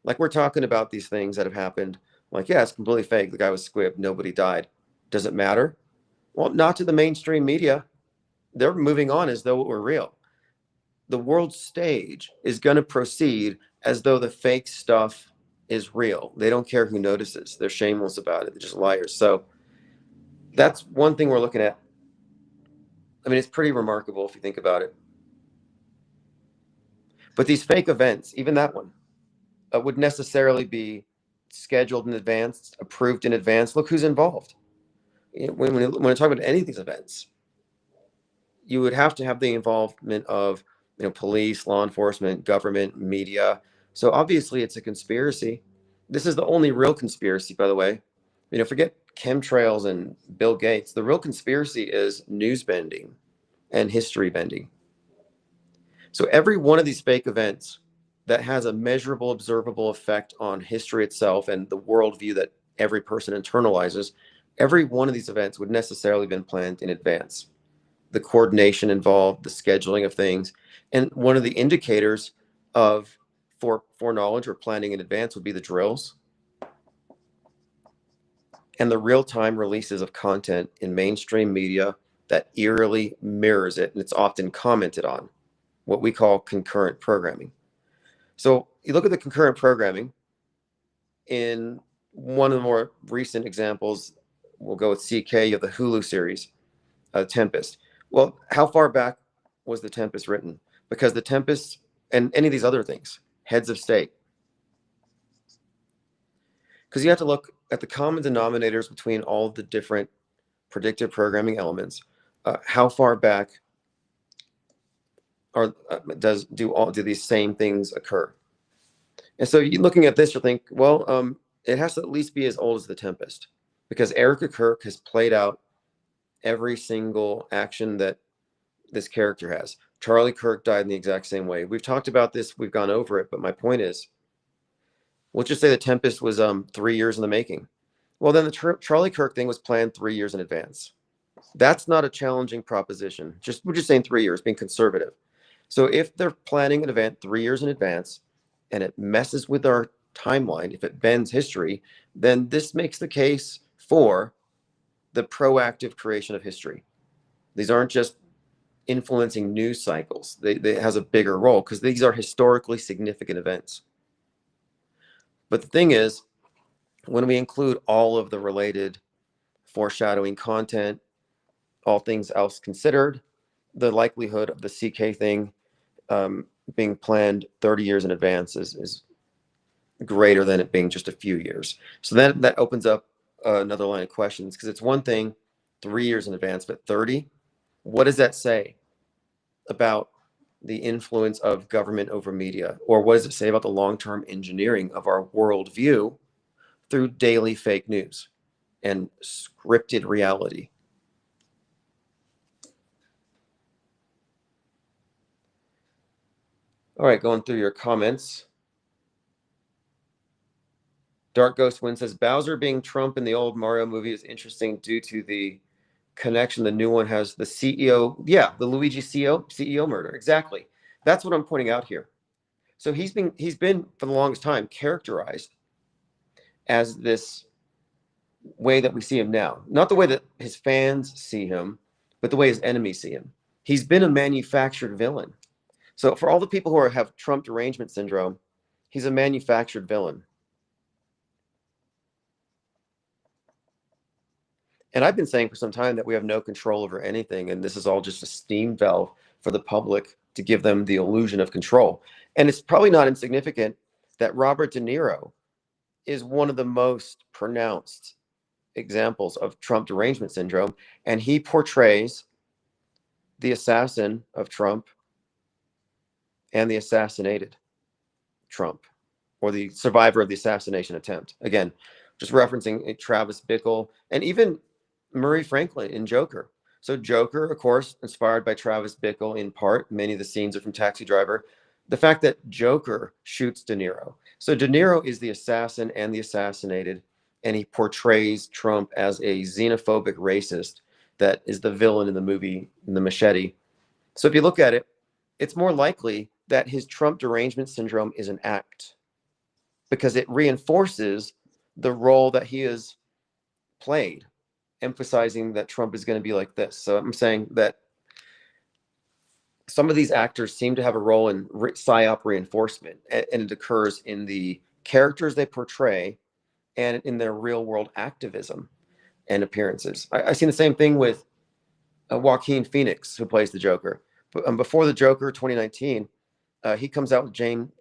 Like we're talking about these things that have happened, like, yeah, it's completely fake. The guy was squibbed, nobody died. Does it matter? Well, not to the mainstream media. They're moving on as though it were real. The world stage is going to proceed as though the fake stuff is real. They don't care who notices. They're shameless about it. They're just liars. So that's one thing we're looking at. I mean, it's pretty remarkable if you think about it. But these fake events, even that one, would necessarily be scheduled in advance, approved in advance. Look who's involved. When I talk about any of these events, you would have to have the involvement of police, law enforcement, government, media. So obviously it's a conspiracy. This is the only real conspiracy, by the way. Forget chemtrails and Bill Gates. The real conspiracy is news bending and history bending. So every one of these fake events that has a measurable, observable effect on history itself and the worldview that every person internalizes, every one of these events would necessarily have been planned in advance. The coordination involved, the scheduling of things. And one of the indicators of foreknowledge or planning in advance would be the drills and the real-time releases of content in mainstream media that eerily mirrors it, and it's often commented on, what we call concurrent programming. So you look at the concurrent programming in one of the more recent examples, we'll go with CK, you have the Hulu series, Tempest. Well, how far back was The Tempest written? Because The Tempest and any of these other things, heads of state. Because you have to look at the common denominators between all of the different predictive programming elements. How far back do these same things occur? And so you looking at this, you'll think, well, it has to at least be as old as The Tempest, because Erica Kirk has played out every single action that this character has. Charlie Kirk died in the exact same way. We've talked about this, we've gone over it, but my point is, let's just say The Tempest was 3 years in the making. Well, then the Charlie Kirk thing was planned 3 years in advance. That's not a challenging proposition. We're just saying 3 years, being conservative. So if they're planning an event 3 years in advance and it messes with our timeline, if it bends history, then this makes the case for the proactive creation of history. These aren't just influencing news cycles. It has a bigger role because these are historically significant events. But the thing is, when we include all of the related foreshadowing content, all things else considered, the likelihood of the CK thing being planned 30 years in advance is greater than it being just a few years. So that opens up another line of questions, because it's one thing 3 years in advance, but 30, what does that say about the influence of government over media? Or what does it say about the long-term engineering of our worldview through daily fake news and scripted reality? All right, going through your comments. Dark Ghost Wind says, Bowser being Trump in the old Mario movie is interesting due to the connection the new one has. The CEO, yeah, the Luigi CEO murder, exactly. That's what I'm pointing out here. So he's been for the longest time characterized as this way that we see him now. Not the way that his fans see him, but the way his enemies see him. He's been a manufactured villain. So for all the people who have Trump derangement syndrome, he's a manufactured villain. And I've been saying for some time that we have no control over anything, and this is all just a steam valve for the public to give them the illusion of control. And it's probably not insignificant that Robert De Niro is one of the most pronounced examples of Trump derangement syndrome, and he portrays the assassin of Trump and the assassinated Trump, or the survivor of the assassination attempt. Again, just referencing Travis Bickle and even Murray Franklin in Joker. So Joker, of course, inspired by Travis Bickle in part. Many of the scenes are from Taxi Driver. The fact that Joker shoots De Niro. So De Niro is the assassin and the assassinated, and he portrays Trump as a xenophobic racist that is the villain in the movie, in The Machete. So if you look at it, it's more likely that his Trump derangement syndrome is an act, because it reinforces the role that he has played, emphasizing that Trump is going to be like this. So I'm saying that some of these actors seem to have a role in psyop reinforcement, and it occurs in the characters they portray and in their real world activism and appearances. I've seen the same thing with Joaquin Phoenix, who plays the Joker. But before the Joker 2019, he comes out with Jane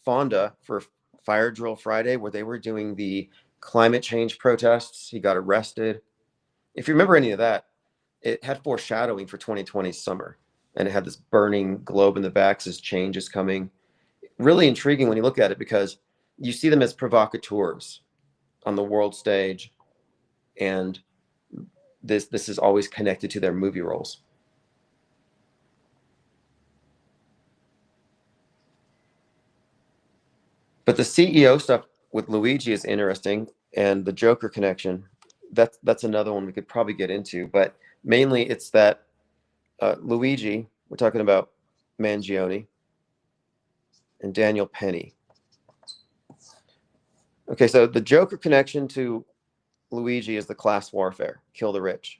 Fonda for Fire Drill Friday, where they were doing the climate change protests. He got arrested. If you remember any of that, it had foreshadowing for 2020's summer, and it had this burning globe in the back, says change is coming. Really intriguing when you look at it, because you see them as provocateurs on the world stage, and this is always connected to their movie roles. But the CEO stuff with Luigi is interesting, and the Joker connection, that's another one we could probably get into. But mainly it's that Luigi, we're talking about Mangione and Daniel Penny. Okay, so the Joker connection to Luigi is the class warfare, kill the rich.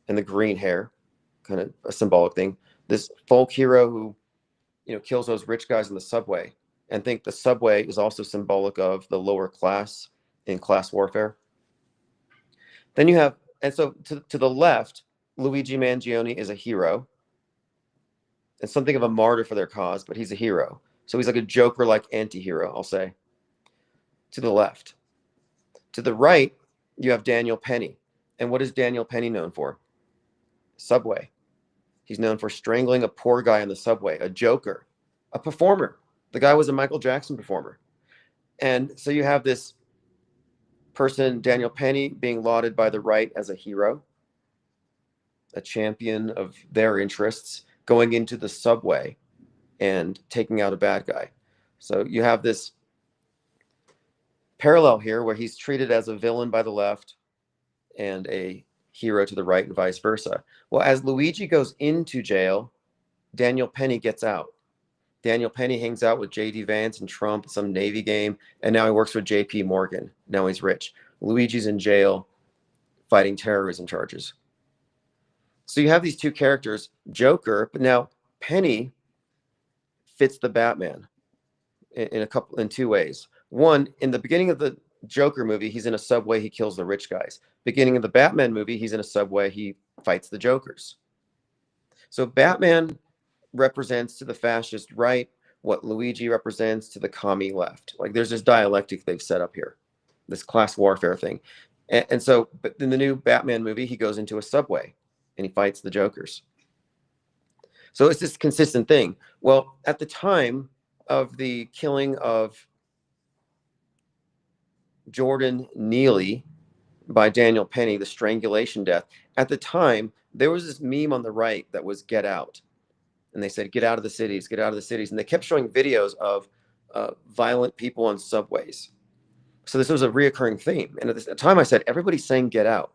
And the green hair, kind of a symbolic thing. This folk hero who, kills those rich guys in the subway, and think the subway is also symbolic of the lower class in class warfare. Then you have, and so to the left, Luigi Mangione is a hero and something of a martyr for their cause, but he's a hero. So he's like a Joker-like anti-hero, I'll say. To the left. To the right, you have Daniel Penny. And what is Daniel Penny known for? Subway. He's known for strangling a poor guy on the subway, a Joker, a performer. The guy was a Michael Jackson performer. And so you have this person, Daniel Penny, being lauded by the right as a hero, a champion of their interests, going into the subway and taking out a bad guy. So you have this parallel here where he's treated as a villain by the left and a hero to the right, and vice versa. Well, as Luigi goes into jail, Daniel Penny gets out. Daniel Penny hangs out with J.D. Vance and Trump at some Navy game, and now he works for J.P. Morgan. Now he's rich. Luigi's in jail fighting terrorism charges. So you have these two characters, Joker, but now Penny fits the Batman in two ways. One, in the beginning of the Joker movie, he's in a subway, he kills the rich guys. Beginning of the Batman movie, he's in a subway, he fights the Jokers. So Batman represents to the fascist right what Luigi represents to the commie left. Like there's this dialectic they've set up here, this class warfare thing. And so but in the new Batman movie, he goes into a subway and he fights the Jokers. So it's this consistent thing. Well, at the time of the killing of Jordan Neely by Daniel Penny, the strangulation death, at the time, there was this meme on the right that was "Get out." And they said, "Get out of the cities, get out of the cities." And they kept showing videos of violent people on subways. So this was a reoccurring theme. And at the time I said, everybody's saying "Get out."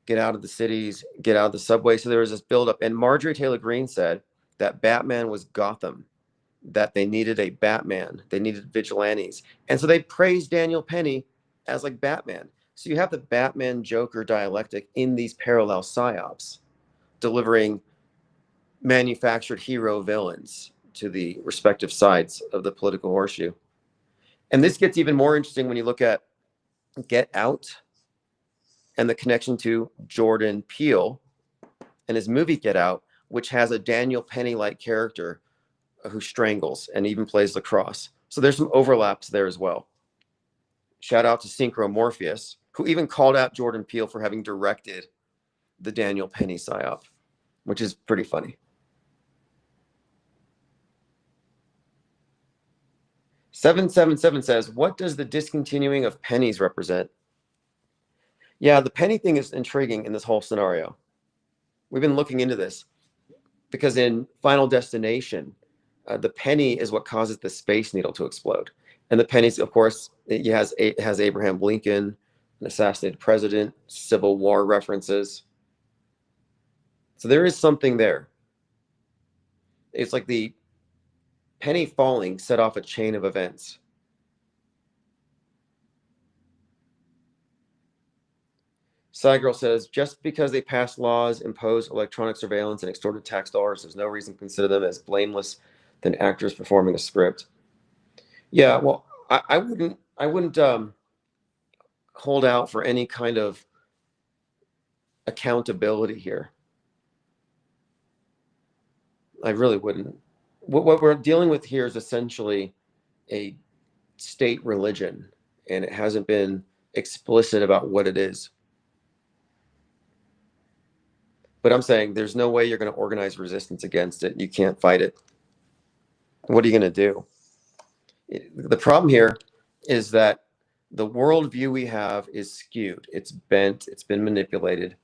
Get out of the cities, get out of the subway. So there was this buildup. And Marjorie Taylor Greene said that Batman was Gotham, that they needed a Batman. They needed vigilantes. And so they praised Daniel Penny as like Batman. So you have the Batman Joker dialectic in these parallel psyops, delivering manufactured hero villains to the respective sides of the political horseshoe. And this gets even more interesting when you look at Get Out and the connection to Jordan Peele and his movie Get Out, which has a Daniel Penny-like character who strangles and even plays lacrosse. So there's some overlaps there as well. Shout out to Synchro Morpheus, who even called out Jordan Peele for having directed the Daniel Penny psyop, which is pretty funny. 777 says, what does the discontinuing of pennies represent? Yeah, the penny thing is intriguing in this whole scenario. We've been looking into this because in Final Destination, the penny is what causes the Space Needle to explode. And the pennies, of course, it has Abraham Lincoln, an assassinated president, Civil War references. So there is something there. It's like the penny falling set off a chain of events. Cygirl says, just because they passed laws, imposed electronic surveillance, and extorted tax dollars, there's no reason to consider them as blameless than actors performing a script. Yeah, well, I wouldn't hold out for any kind of accountability here. I really wouldn't. What we're dealing with here is essentially a state religion, and it hasn't been explicit about what it is. But I'm saying there's no way you're going to organize resistance against it. You can't fight it. What are you going to do? The problem here is that the worldview we have is skewed. It's bent. It's been manipulated.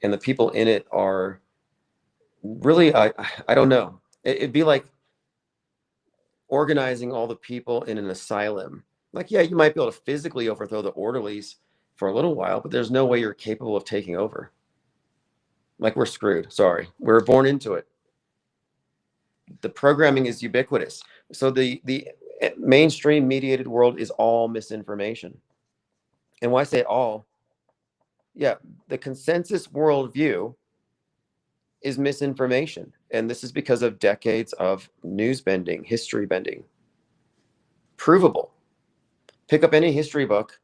And the people in it are really, I don't know. It'd be like organizing all the people in an asylum. Like, yeah, you might be able to physically overthrow the orderlies for a little while, but there's no way you're capable of taking over. Like, we're screwed. Sorry. We're born into it. The programming is ubiquitous. So the mainstream mediated world is all misinformation. And why say all? Yeah, the consensus worldview is misinformation. And this is because of decades of news bending, history bending. Provable. Pick up any history book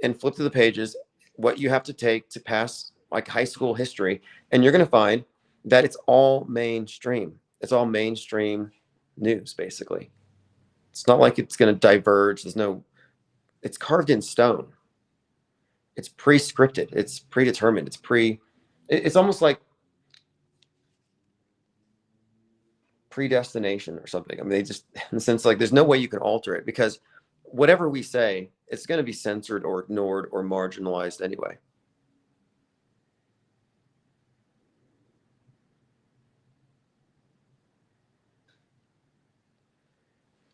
and flip through the pages, what you have to take to pass like high school history, and you're going to find that it's all mainstream. It's all mainstream news, basically. It's not like it's going to diverge. It's carved in stone. It's pre-scripted. It's predetermined. It's almost like predestination or something. I mean, they just, in the sense, like, there's no way you can alter it, because whatever we say, it's going to be censored or ignored or marginalized anyway.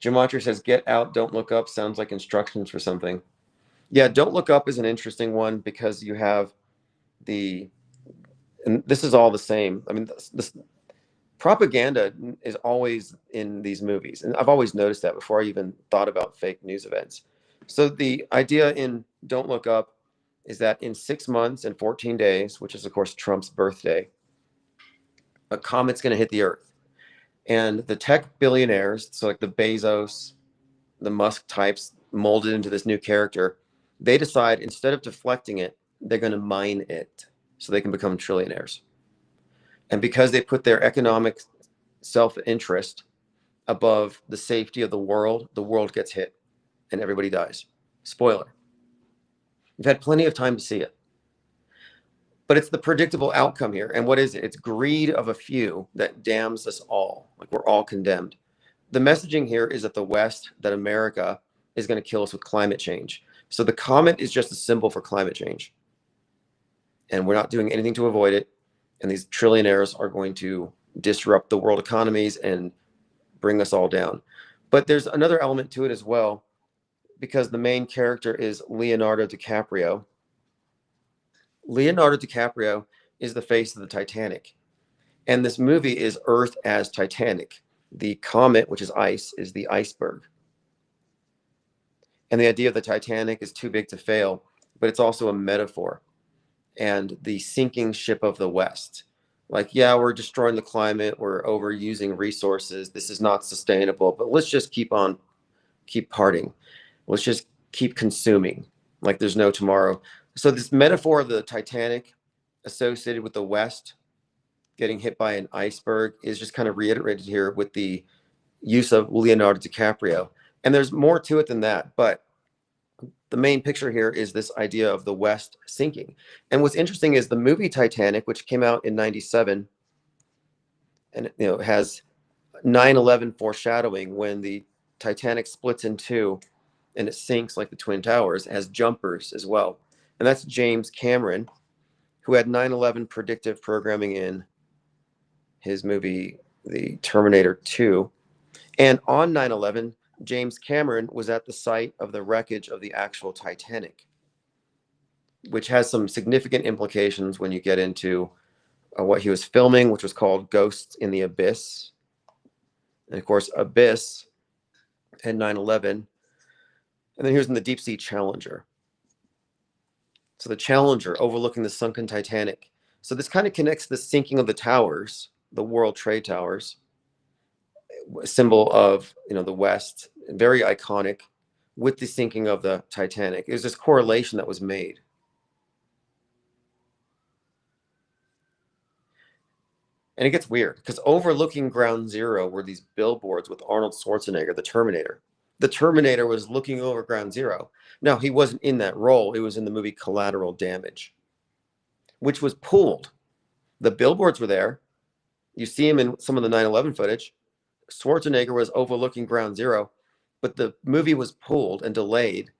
Gematria says, get out, don't look up. Sounds like instructions for something. Yeah, don't look up is an interesting one, because you have and this is all the same. I mean, this propaganda is always in these movies. And I've always noticed that before I even thought about fake news events. So the idea in Don't Look Up is that in 6 months and 14 days, which is, of course, Trump's birthday, a comet's going to hit the Earth. And the tech billionaires, so like the Bezos, the Musk types molded into this new character, they decide instead of deflecting it, they're going to mine it so they can become trillionaires. And because they put their economic self-interest above the safety of the world gets hit and everybody dies. Spoiler. You've had plenty of time to see it. But it's the predictable outcome here. And what is it? It's greed of a few that damns us all. Like, we're all condemned. The messaging here is that the West, that America, is going to kill us with climate change. So the comet is just a symbol for climate change. And we're not doing anything to avoid it. And these trillionaires are going to disrupt the world economies and bring us all down. But there's another element to it as well, because the main character is Leonardo DiCaprio. Leonardo DiCaprio is the face of the Titanic. And this movie is Earth as Titanic. The comet, which is ice, is the iceberg. And the idea of the Titanic is too big to fail, but it's also a metaphor. And the sinking ship of the West, Like, yeah, we're destroying the climate, we're overusing resources, this is not sustainable, but let's just keep partying. Let's just keep consuming like there's no tomorrow. So this metaphor of the Titanic associated with the West getting hit by an iceberg is just kind of reiterated here with the use of Leonardo DiCaprio. And there's more to it than that, but the main picture here is this idea of the West sinking. And what's interesting is the movie Titanic, which came out in 97, and has 9/11 foreshadowing when the Titanic splits in two and it sinks like the Twin Towers, has jumpers as well. And that's James Cameron, who had 9/11 predictive programming in his movie, The Terminator 2. And on 9/11, James Cameron was at the site of the wreckage of the actual Titanic, which has some significant implications when you get into what he was filming, which was called Ghosts in the Abyss. And of course, Abyss and 9/11. And then here's in the Deep Sea Challenger. So the Challenger overlooking the sunken Titanic. So this kind of connects the sinking of the towers, the World Trade Towers, symbol of the West, very iconic, with the sinking of the Titanic. There's this correlation that was made. And it gets weird because overlooking Ground Zero were these billboards with Arnold Schwarzenegger, the Terminator. The Terminator was looking over Ground Zero. Now, he wasn't in that role. It was in the movie Collateral Damage, which was pulled. The billboards were there. You see him in some of the 9/11 footage. Schwarzenegger was overlooking Ground Zero, but the movie was pulled and delayed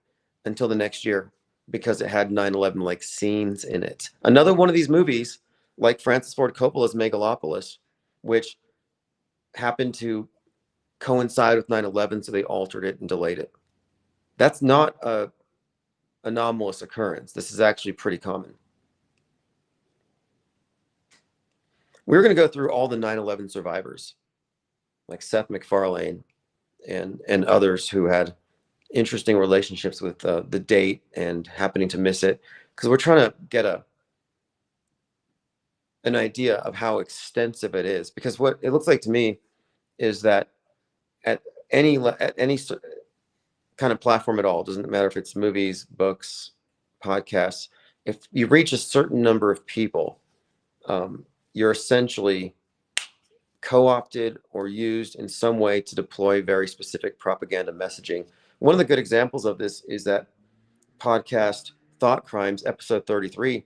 until the next year because it had 9/11 like scenes in it. Another one of these movies, like Francis Ford Coppola's Megalopolis, which happened to coincide with 9/11, so they altered it and delayed it. That's not a anomalous occurrence. This is actually pretty common. We're going to go through all the 9/11 survivors, like Seth MacFarlane and others who had interesting relationships with the date and happening to miss it, because we're trying to get an idea of how extensive it is. Because what it looks like to me is that at any kind of platform at all, doesn't matter if it's movies, books, podcasts, if you reach a certain number of people, you're essentially co-opted or used in some way to deploy very specific propaganda messaging. One of the good examples of this is that podcast Thought Crimes, episode 33,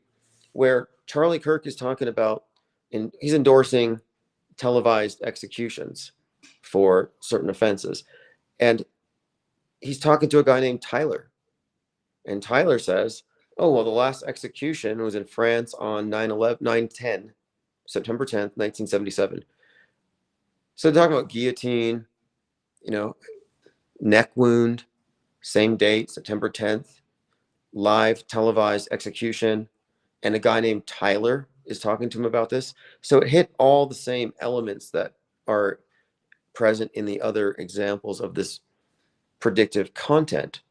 where Charlie Kirk is talking about, and he's endorsing televised executions for certain offenses. And he's talking to a guy named Tyler. And Tyler says, oh, well, the last execution was in France on 9/10, September 10th, 1977. So they're talking about guillotine, neck wound, same date, September 10th, live televised execution. And a guy named Tyler is talking to him about this. So it hit all the same elements that are present in the other examples of this predictive content.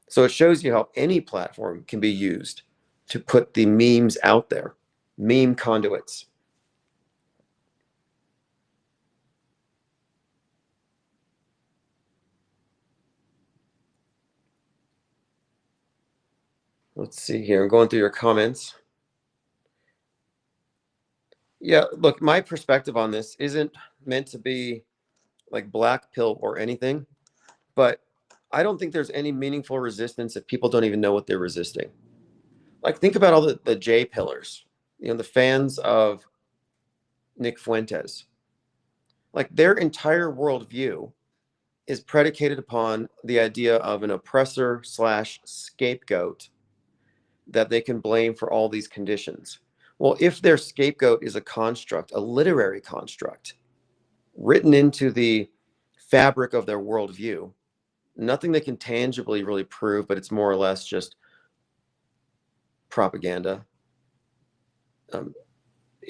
So it shows you how any platform can be used to put the memes out there, meme conduits. Let's see here. I'm going through your comments. Yeah, look, my perspective on this isn't meant to be like black pill or anything, but I don't think there's any meaningful resistance if people don't even know what they're resisting. Like, think about all the J pillars, the fans of Nick Fuentes. Like, their entire worldview is predicated upon the idea of an oppressor / scapegoat that they can blame for all these conditions. Well, if their scapegoat is a construct, a literary construct, written into the fabric of their worldview, nothing they can tangibly really prove, but it's more or less just propaganda,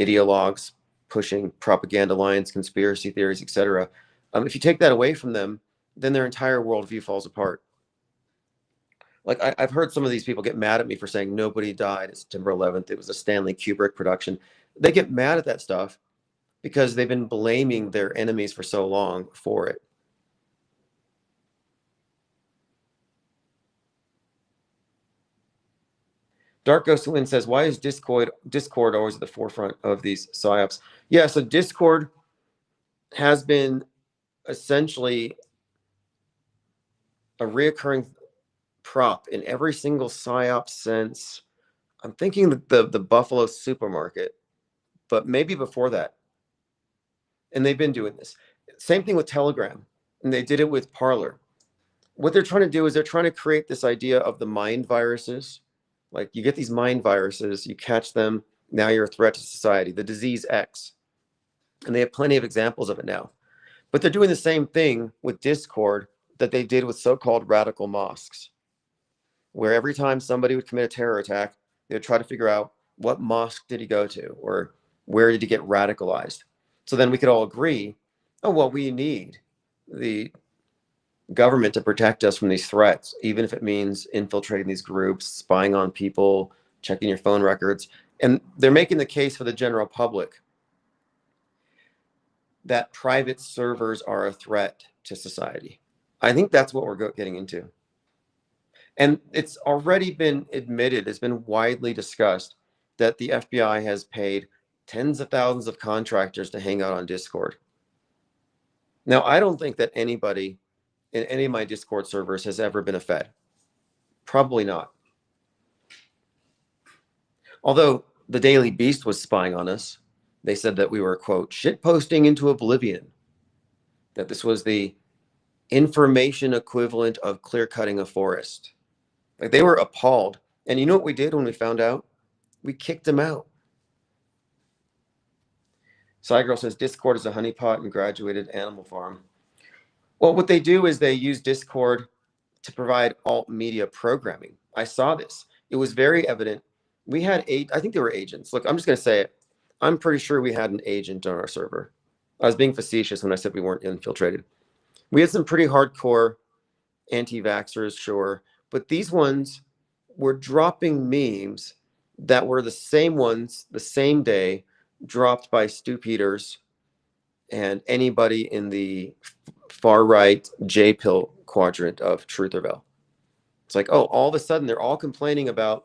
ideologues pushing propaganda lines, conspiracy theories, etc. If you take that away from them, then their entire worldview falls apart. Like, I've heard some of these people get mad at me for saying nobody died at September 11th. It was a Stanley Kubrick production. They get mad at that stuff because they've been blaming their enemies for so long for it. Dark Ghost Lynn says, why is Discord always at the forefront of these psyops? Yeah, so Discord has been essentially a reoccurring prop in every single psyop since, I'm thinking the Buffalo supermarket, but maybe before that. And they've been doing this. Same thing with Telegram, and they did it with Parler. What they're trying to do is they're trying to create this idea of the mind viruses. Like, you get these mind viruses, you catch them, now you're a threat to society, the disease X. And they have plenty of examples of it now. But they're doing the same thing with Discord that they did with so-called radical mosques, where every time somebody would commit a terror attack, they would try to figure out what mosque did he go to, or where did he get radicalized. So then we could all agree, oh, well, we need the government to protect us from these threats, even if it means infiltrating these groups, spying on people, checking your phone records. And they're making the case for the general public that private servers are a threat to society. I think that's what we're getting into. And it's already been admitted, it's been widely discussed that the FBI has paid tens of thousands of contractors to hang out on Discord. Now, I don't think that anybody in any of my Discord servers has ever been a Fed. Probably not. Although the Daily Beast was spying on us. They said that we were, quote, shitposting into oblivion. That this was the information equivalent of clear-cutting a forest. Like, they were appalled. And you know what we did when we found out? We kicked them out. Cygirl says Discord is a honeypot and graduated animal farm. Well, what they do is they use Discord to provide alt media programming. I saw this. It was very evident. We had I think they were agents. Look, I'm just going to say it. I'm pretty sure we had an agent on our server. I was being facetious when I said we weren't infiltrated. We had some pretty hardcore anti-vaxxers, sure, but these ones were dropping memes that were the same ones, the same day, dropped by Stu Peters and anybody in the far-right J-pill quadrant of Trutherville. It's like, oh, all of a sudden they're all complaining about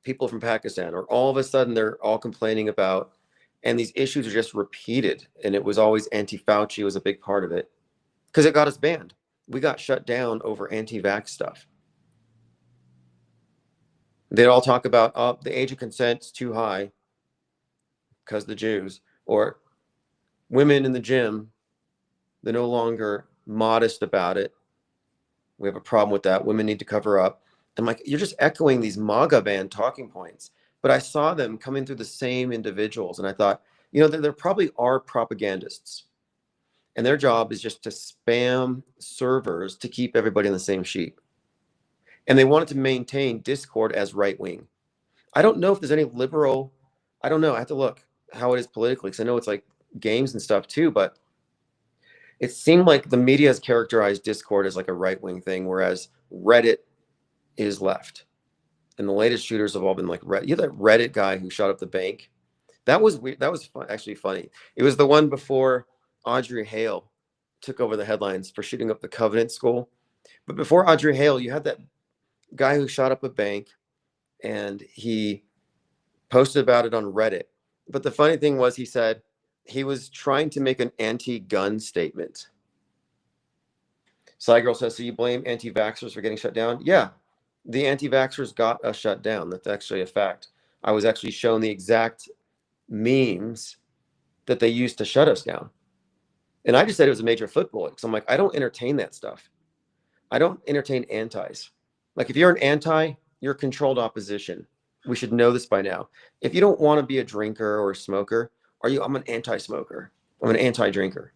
people from Pakistan, or all of a sudden they're all complaining about, and these issues are just repeated. And it was always anti-Fauci was a big part of it because it got us banned. We got shut down over anti-vax stuff. They'd all talk about, oh, the age of consent's too high because the Jews, or women in the gym, they're no longer modest about it. We have a problem with that. Women need to cover up. I'm like, you're just echoing these MAGA band talking points. But I saw them coming through the same individuals. And I thought, you know, there probably are propagandists. And their job is just to spam servers to keep everybody on the same sheet. And they wanted to maintain Discord as right wing. I don't know if there's any liberal, I don't know. I have to look how it is politically, because I know it's like games and stuff too, but it seemed like the media has characterized Discord as like a right wing thing, whereas Reddit is left. And the latest shooters have all been like Reddit. You know that Reddit guy who shot up the bank? That was weird. That was actually funny. It was the one before Audrey Hale took over the headlines for shooting up the Covenant School. But before Audrey Hale, you had that guy who shot up a bank, and he posted about it on Reddit. But the funny thing was, he said he was trying to make an anti-gun statement. Cygirl says, so you blame anti-vaxxers for getting shut down? Yeah, the anti-vaxxers got us shut down. That's actually a fact. I was actually shown the exact memes that they used to shut us down. And I just said it was a major football because I'm like, I don't entertain that stuff. I don't entertain antis. Like, if you're an anti, you're controlled opposition. We should know this by now. If you don't want to be a drinker or a smoker, I'm an anti-smoker. I'm an anti-drinker.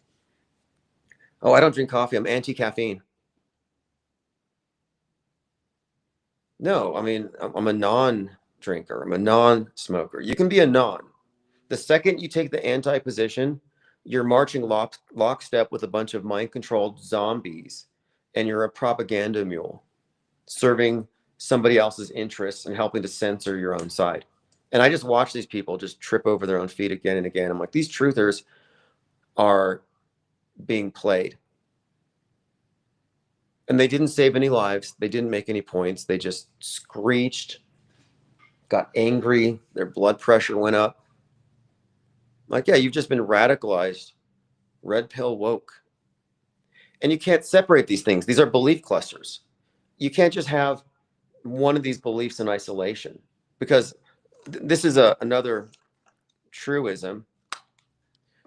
Oh, I don't drink coffee. I'm anti-caffeine. No, I mean, I'm a non-drinker. I'm a non-smoker. You can be a non. The second you take the anti-position, you're marching lockstep with a bunch of mind-controlled zombies, and you're a propaganda mule, serving somebody else's interests and helping to censor your own side. And I just watch these people just trip over their own feet again and again. I'm like, these truthers are being played. And they didn't save any lives. They didn't make any points. They just screeched, got angry. Their blood pressure went up. Like, yeah, you've just been radicalized, red pill woke. And you can't separate these things. These are belief clusters. You can't just have one of these beliefs in isolation, because this is another truism.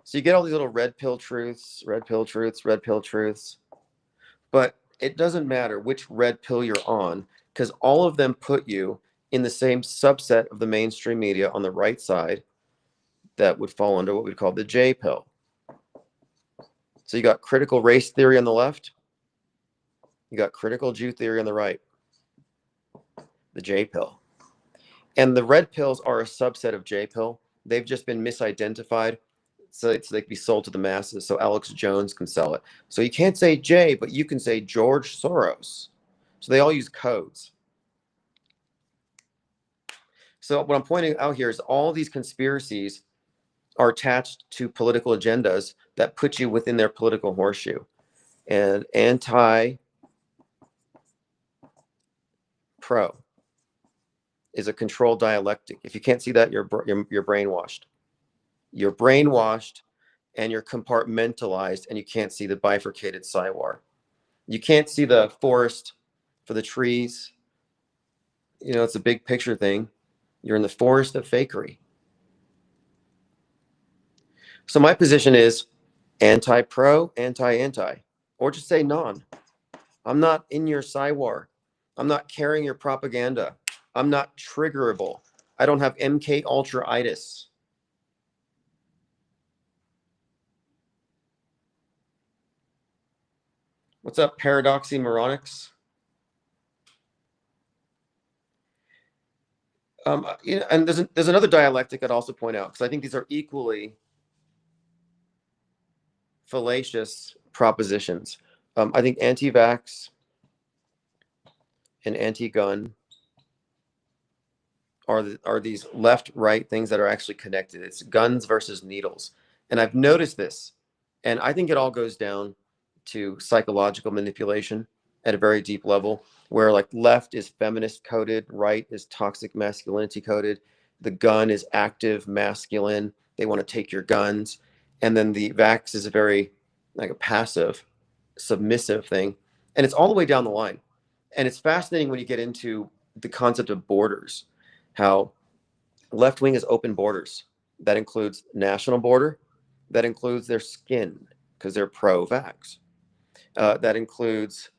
So you get all these little red pill truths, red pill truths, red pill truths. But it doesn't matter which red pill you're on, because all of them put you in the same subset of the mainstream media on the right side that would fall under what we call the J pill. So you got critical race theory on the left. You got critical Jew theory on the right, the J pill. And the red pills are a subset of J pill. They've just been misidentified so they can be sold to the masses so Alex Jones can sell it. So you can't say J, but you can say George Soros. So they all use codes. So what I'm pointing out here is all these conspiracies are attached to political agendas that put you within their political horseshoe. And anti-pro is a controlled dialectic. If you can't see that, you're brainwashed. You're brainwashed and you're compartmentalized, and you can't see the bifurcated sidewalk. You can't see the forest for the trees. You know, it's a big picture thing. You're in the forest of fakery. So my position is anti-pro, anti-anti, or just say non. I'm not in your sidewalk. I'm not carrying your propaganda. I'm not triggerable. I don't have MK Ultra-itis. What's up, Paradoxymoronics? You know, and there's another dialectic I'd also point out, because I think these are equally fallacious propositions. I think anti-vax and anti-gun are these left-right things that are actually connected. It's guns versus needles. And I've noticed this, and I think it all goes down to psychological manipulation at a very deep level, where like left is feminist coded, right is toxic masculinity coded, the gun is active masculine, they want to take your guns, and then the vax is a very like a passive submissive thing, and it's all the way down the line. And it's fascinating when you get into the concept of borders, how left wing is open borders. That includes national border, that includes their skin because they're pro-vax. That includes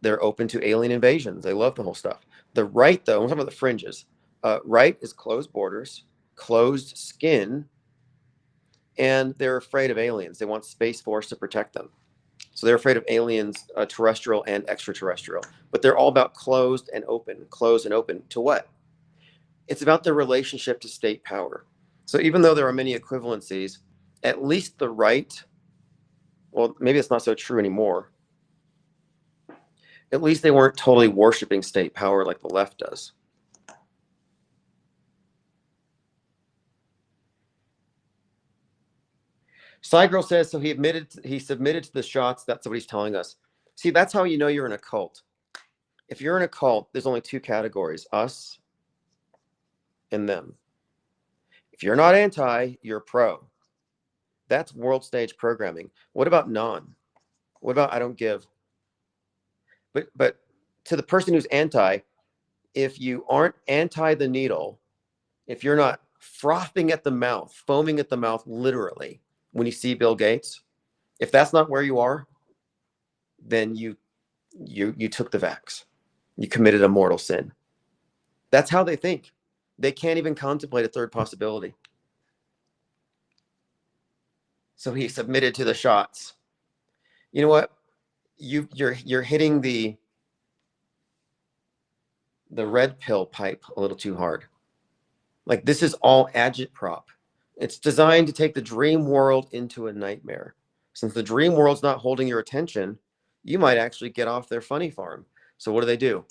they're open to alien invasions. They love the whole stuff. The right, though, I'm talking about the fringes. Right is closed borders, closed skin, and they're afraid of aliens. They want Space Force to protect them. So they're afraid of aliens, terrestrial and extraterrestrial. But they're all about closed and open. Closed and open to what? It's about their relationship to state power. So even though there are many equivalencies, at least the right, well, maybe it's not so true anymore. At least they weren't totally worshiping state power like the left does. Cygirl says, so he submitted to the shots. That's what he's telling us. See, that's how you know you're in a cult. If you're in a cult, there's only two categories, us and them. If you're not anti, you're pro. That's world stage programming. What about non? What about I don't give? But to the person who's anti, if you aren't anti the needle, if you're not frothing at the mouth, foaming at the mouth literally when you see Bill Gates, if that's not where you are, then you took the vax. You committed a mortal sin. That's how they think. They can't even contemplate a third possibility. So he submitted to the shots. You know what? You're hitting the red pill pipe a little too hard. Like, this is all agitprop. It's designed to take the dream world into a nightmare. Since the dream world's not holding your attention, you might actually get off their funny farm. So what do?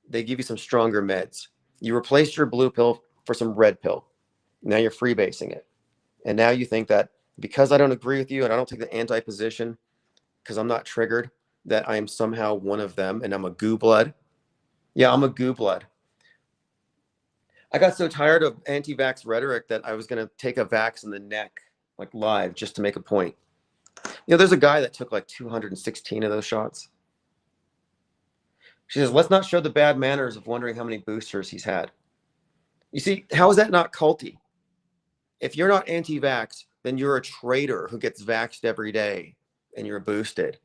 They give you some stronger meds. You replaced your blue pill for some red pill. Now you're freebasing it. And now you think that because I don't agree with you and I don't take the anti-position because I'm not triggered, that I am somehow one of them and I'm a goo blood. Yeah, I'm a goo blood. I got so tired of anti-vax rhetoric that I was going to take a vax in the neck, like live, just to make a point. There's a guy that took like 216 of those shots. She says, let's not show the bad manners of wondering how many boosters he's had. You see, how is that not culty? If you're not anti-vax, then you're a traitor who gets vaxxed every day and you're boosted.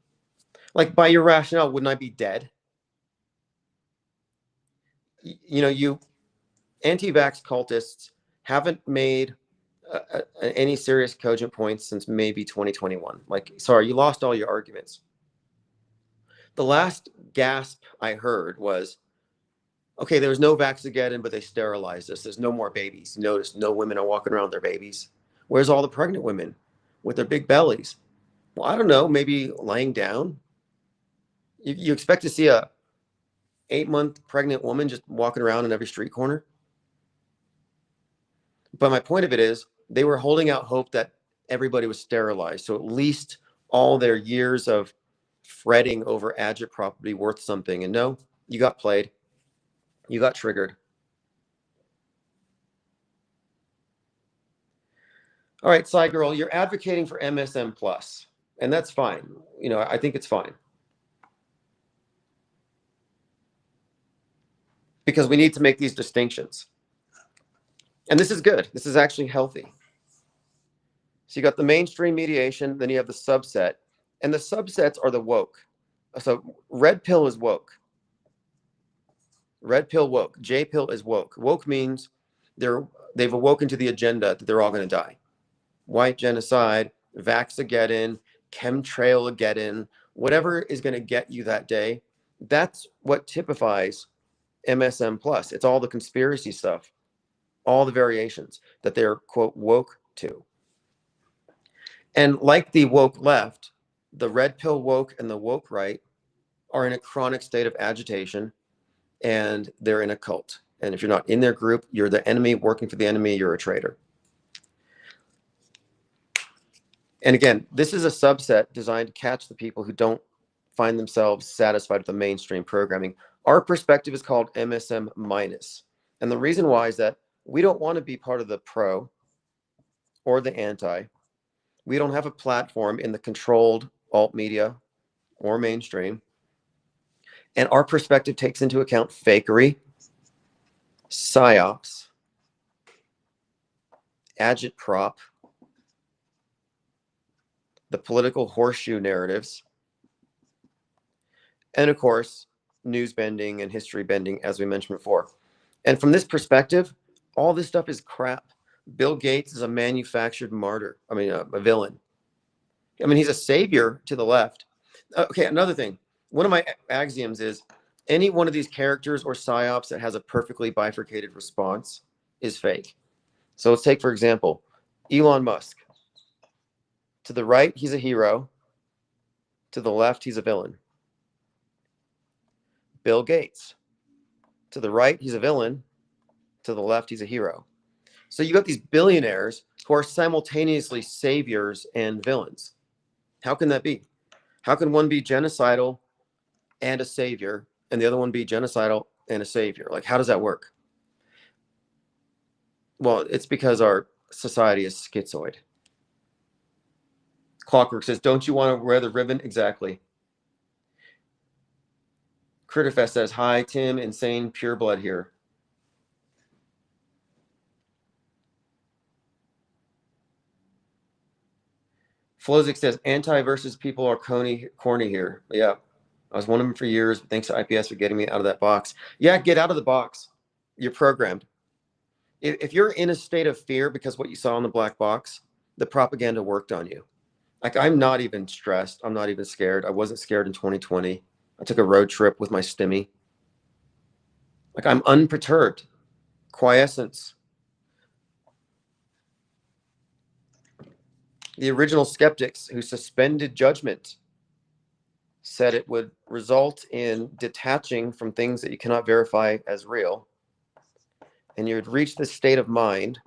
Like, by your rationale, wouldn't I be dead? You anti-vax cultists haven't made any serious cogent points since maybe 2021. Like, sorry, you lost all your arguments. The last gasp I heard was, okay, there was no Vaxageddon, but they sterilized us. There's no more babies. Notice no women are walking around with their babies. Where's all the pregnant women with their big bellies? Well, I don't know, maybe laying down. You expect to see a 8-month pregnant woman just walking around in every street corner? But my point of it is, they were holding out hope that everybody was sterilized. So at least all their years of fretting over agitprop would be worth something. And no, you got played. You got triggered. All right, Cy Girl, you're advocating for MSM plus, and that's fine. I think it's fine. Because we need to make these distinctions. And this is good. This is actually healthy. So you got the mainstream mediation, then you have the subset, and the subsets are the woke. So red pill is woke. Red pill woke. J pill is woke. Woke means they've awoken to the agenda that they're all going to die. White genocide, Vaxageddon, chemtrailageddon, whatever is going to get you that day. That's what typifies MSM plus. It's all the conspiracy stuff, all the variations that they're, quote, woke to. And like the woke left, the red pill woke and the woke right are in a chronic state of agitation, and they're in a cult. And if you're not in their group, you're the enemy working for the enemy, you're a traitor. And again, this is a subset designed to catch the people who don't find themselves satisfied with the mainstream programming. Our perspective is called MSM minus. And the reason why is that we don't want to be part of the pro or the anti. We don't have a platform in the controlled alt media or mainstream. And our perspective takes into account fakery, psyops, agitprop, the political horseshoe narratives, and of course, news bending and history bending, as we mentioned before. And from this perspective, all this stuff is crap. Bill Gates is a manufactured martyr. A villain. He's a savior to the left. Okay, another thing. One of my axioms is any one of these characters or psyops that has a perfectly bifurcated response is fake. So let's take, for example, Elon Musk. To the right, he's a hero. To the left, he's a villain. Bill Gates. To the right, he's a villain. To the left, he's a hero. So you got these billionaires who are simultaneously saviors and villains. How can that be? How can one be genocidal and a savior, and the other one be genocidal and a savior? Like, how does that work? Well, it's because our society is schizoid. Clockwork says, don't you want to wear the ribbon? Exactly. Critterfest says, hi, Tim, insane pureblood here. Flozik says, anti versus people are corny here. Yeah, I was one of them for years. Thanks to IPS for getting me out of that box. Yeah, get out of the box. You're programmed. If you're in a state of fear because what you saw in the black box, the propaganda worked on you. Like, I'm not even stressed. I'm not even scared. I wasn't scared in 2020. I took a road trip with my stimmy. Like, I'm unperturbed. Quiescence. The original skeptics who suspended judgment said it would result in detaching from things that you cannot verify as real. and you'd reach this state of mind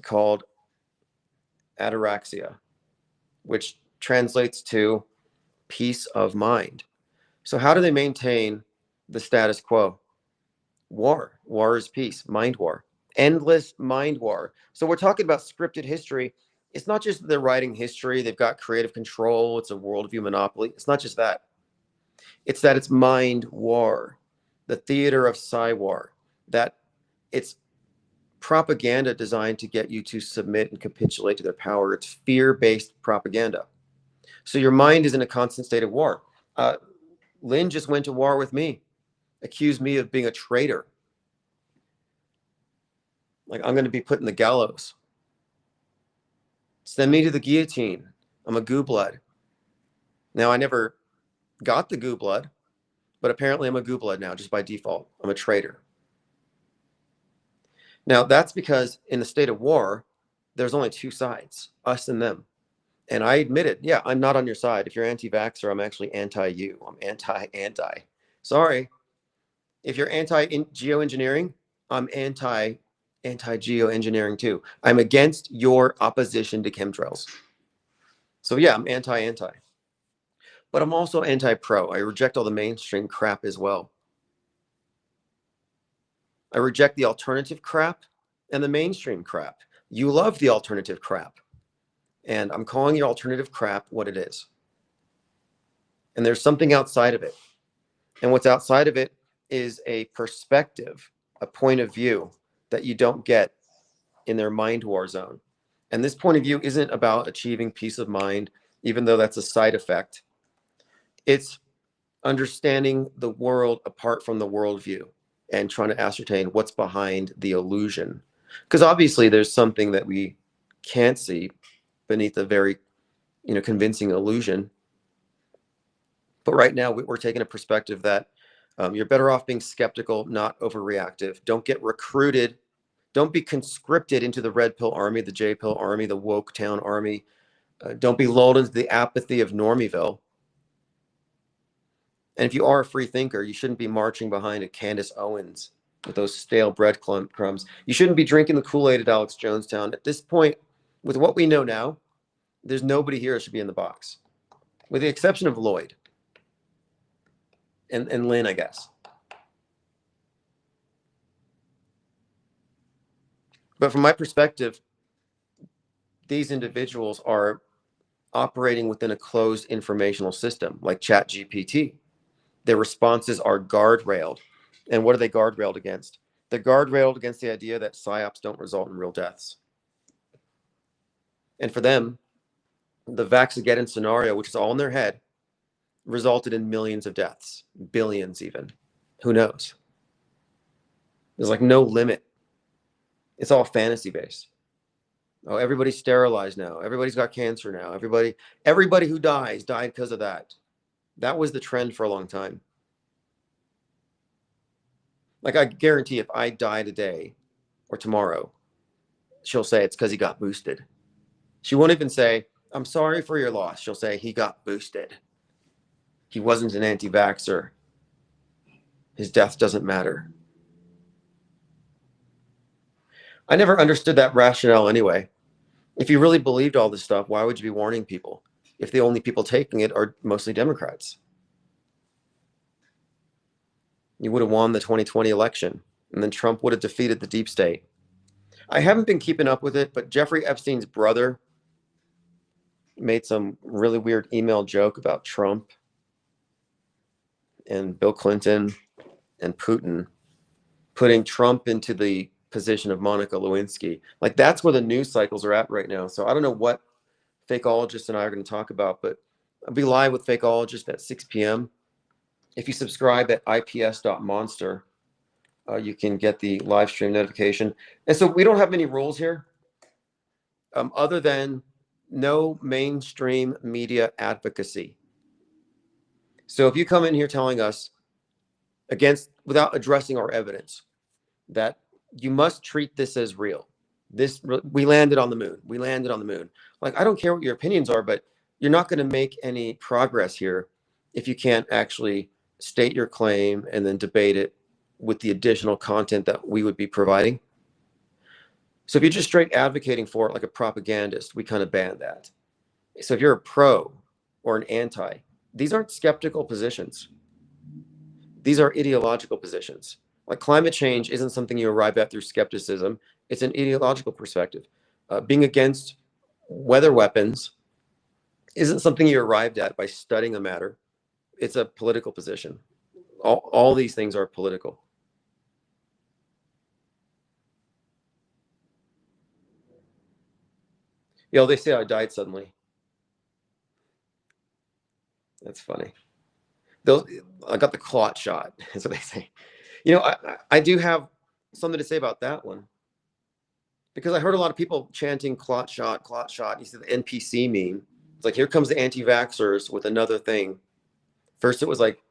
called ataraxia, which translates to peace of mind. So how do they maintain the status quo? War. War is peace. Mind war. Endless mind war. So we're talking about scripted history. It's not just that they're writing history. They've got creative control. It's a worldview monopoly. It's not just that. It's that it's mind war, the theater of psy-war, that it's propaganda designed to get you to submit and capitulate to their power. It's fear-based propaganda. So your mind is in a constant state of war. Lynn just went to war with me, accused me of being a traitor. Like, I'm going to be put in the gallows. Send me to the guillotine. I'm a goo blood. Now, I never got the goo blood, but apparently I'm a goo blood now, just by default. I'm a traitor. Now, that's because in the state of war, there's only two sides, us and them. And I admitted, yeah, I'm not on your side. If you're anti-vaxxer, I'm actually anti-you. I'm anti-anti. Sorry. If you're anti-geoengineering, I'm anti-geoengineering too. I'm against your opposition to chemtrails. So yeah, I'm anti-anti. But I'm also anti-pro. I reject all the mainstream crap as well. I reject the alternative crap and the mainstream crap. You love the alternative crap. And I'm calling your alternative crap what it is. And there's something outside of it. And what's outside of it is a perspective, a point of view that you don't get in their mind war zone. And this point of view isn't about achieving peace of mind, even though that's a side effect. It's understanding the world apart from the worldview and trying to ascertain what's behind the illusion. Because obviously there's something that we can't see beneath a very, convincing illusion. But right now we're taking a perspective that you're better off being skeptical, not overreactive. Don't get recruited. Don't be conscripted into the red pill army, the J pill army, the woke town army. Don't be lulled into the apathy of Normieville. And if you are a free thinker, you shouldn't be marching behind a Candace Owens with those stale breadcrumbs. You shouldn't be drinking the Kool-Aid at Alex Jonestown. At this point, with what we know now, there's nobody here that should be in the box, with the exception of Lloyd and Lynn, I guess. But from my perspective, these individuals are operating within a closed informational system like ChatGPT. Their responses are guardrailed. And what are they guardrailed against? They're guardrailed against the idea that psyops don't result in real deaths. And for them, the Vaxageddon scenario, which is all in their head, resulted in millions of deaths, billions even. Who knows? There's like no limit. It's all fantasy based. Oh, everybody's sterilized now. Everybody's got cancer now. Everybody who died because of that. That was the trend for a long time. Like, I guarantee if I die today or tomorrow, she'll say it's because he got boosted. She won't even say, I'm sorry for your loss. She'll say he got boosted. He wasn't an anti-vaxxer. His death doesn't matter. I never understood that rationale anyway. If you really believed all this stuff, why would you be warning people if the only people taking it are mostly Democrats? You would have won the 2020 election, and then Trump would have defeated the deep state. I haven't been keeping up with it, but Jeffrey Epstein's brother made some really weird email joke about Trump and Bill Clinton and Putin, putting Trump into the position of Monica Lewinsky. Like, that's where the news cycles are at right now. So I don't know what Fakeologist and I are going to talk about, but I'll be live with Fakeologist at 6 p.m. If you subscribe at ips.monster, you can get the live stream notification. And so we don't have many rules here, other than no mainstream media advocacy. So if you come in here telling us without addressing our evidence, that you must treat this as real. We landed on the moon. We landed on the moon. Like, I don't care what your opinions are, but you're not going to make any progress here if you can't actually state your claim and then debate it with the additional content that we would be providing. So if you're just straight advocating for it like a propagandist, we kind of ban that. So if you're a pro or an anti, these aren't skeptical positions. These are ideological positions. Like climate change isn't something you arrive at through skepticism. It's an ideological perspective. Being against weather weapons isn't something you arrived at by studying the matter. It's a political position. All these things are political. They say I died suddenly. That's funny. I got the clot shot, is what they say. I do have something to say about that one. Because I heard a lot of people chanting clot shot, clot shot. You see the NPC meme. It's like, here comes the anti-vaxxers with another thing. First it was like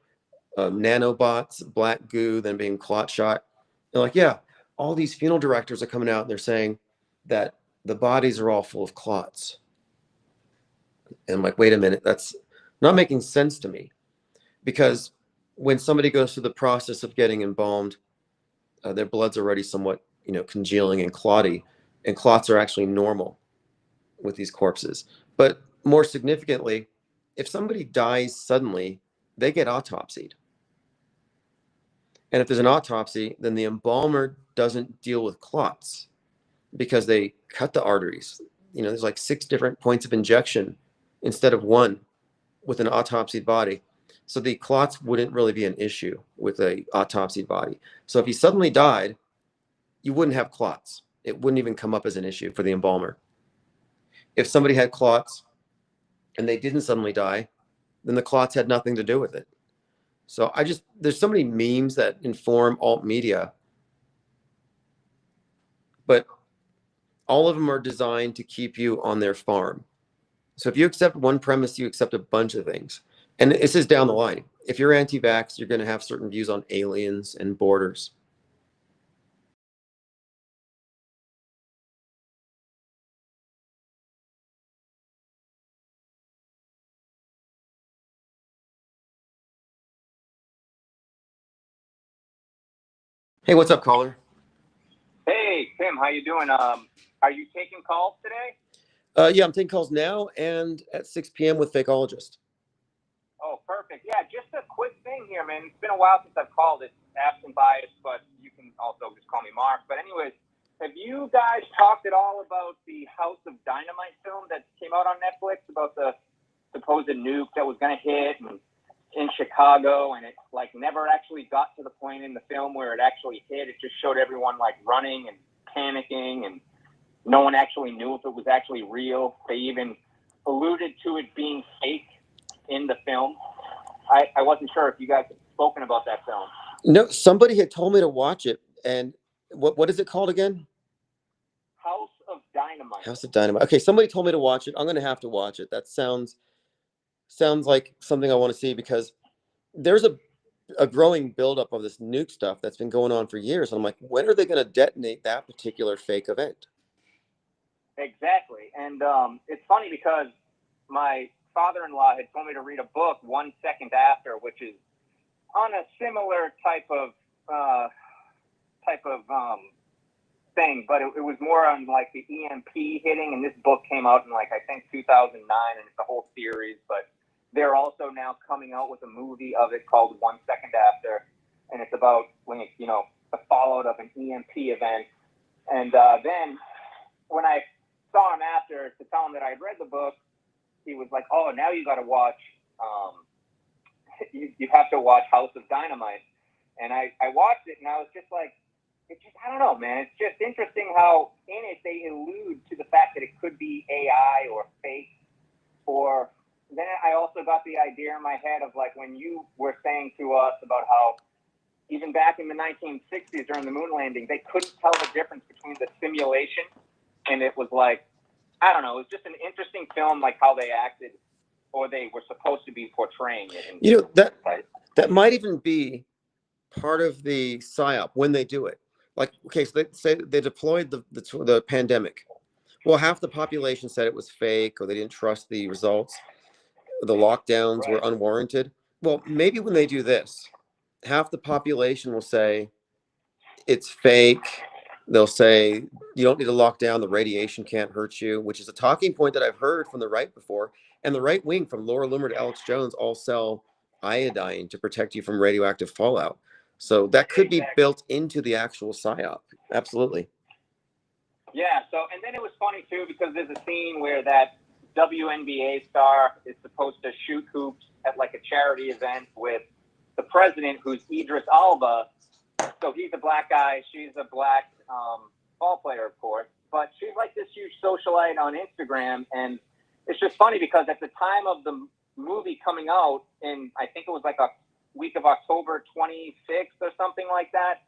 nanobots, black goo, then being clot shot. They're like, yeah, all these funeral directors are coming out and they're saying that the bodies are all full of clots. And I'm like, wait a minute, that's not making sense to me. Because when somebody goes through the process of getting embalmed, their blood's already somewhat, congealing and clotty, and clots are actually normal with these corpses. But more significantly, if somebody dies suddenly, they get autopsied. And if there's an autopsy, then the embalmer doesn't deal with clots because they cut the arteries. There's like 6 different points of injection instead of 1 with an autopsied body. So the clots wouldn't really be an issue with a autopsied body. So if he suddenly died, you wouldn't have clots. It wouldn't even come up as an issue for the embalmer. If somebody had clots and they didn't suddenly die, then the clots had nothing to do with it. So there's so many memes that inform alt media, but all of them are designed to keep you on their farm. So if you accept one premise, you accept a bunch of things. And this is down the line. If you're anti-vax, you're going to have certain views on aliens and borders. Hey, what's up, caller? Hey, Tim, how you doing? Are you taking calls today? Yeah, I'm taking calls now and at 6 p.m. with Fakeologist. Oh, perfect. Yeah, just a quick thing here, man. It's been a while since I've called. It's absent bias, but you can also just call me Mark. But anyways, have you guys talked at all about the House of Dynamite film that came out on Netflix about the supposed nuke that was going to hit in Chicago, and it like never actually got to the point in the film where it actually hit? It just showed everyone like running and panicking, and no one actually knew if it was actually real. They even alluded to it being fake in the film. I wasn't sure if you guys had spoken about that film. No, somebody had told me to watch it. And what is it called again? House of Dynamite. House of Dynamite. Okay, somebody told me to watch it. I'm going to have to watch it. That sounds like something I want to see, because there's a growing buildup of this nuke stuff that's been going on for years. And I'm like, when are they going to detonate that particular fake event? Exactly. And it's funny because my father-in-law had told me to read a book 1 second after, which is on a similar type of thing, but it was more on like the EMP hitting. And this book came out in like I think 2009, and it's a whole series. But they're also now coming out with a movie of it called 1 Second After, and it's about when the fallout of an EMP event. And then when I saw him after to tell him that I had read the book, he was like, "Oh, now you got to watch. You have to watch House of Dynamite." And I watched it, and I was just like, I don't know, man. It's just interesting how in it they allude to the fact that it could be AI or fake. Or then I also got the idea in my head of like when you were saying to us about how even back in the 1960s during the moon landing, they couldn't tell the difference between the simulation and it was like, I don't know, it was just an interesting film, like how they acted or they were supposed to be portraying it. That might even be part of the psyop when they do it. Like, okay, so they say they deployed the pandemic. Well, half the population said it was fake, or they didn't trust the results. The lockdowns were unwarranted. Well, maybe when they do this, half the population will say it's fake. They'll say you don't need to lock down, the radiation can't hurt you, which is a talking point that I've heard from the right before. And the right wing, from Laura Loomer to Alex Jones, all sell iodine to protect you from radioactive fallout. So that could be built into the actual psyop. Absolutely. Yeah. So, and then it was funny too, because there's a scene where that WNBA star is supposed to shoot hoops at like a charity event with the president, who's Idris Elba. So he's a black guy. She's a black ball player, of course. But she's like this huge socialite on Instagram. And it's just funny because at the time of the movie coming out, in I think it was like a week of October 26th or something like that,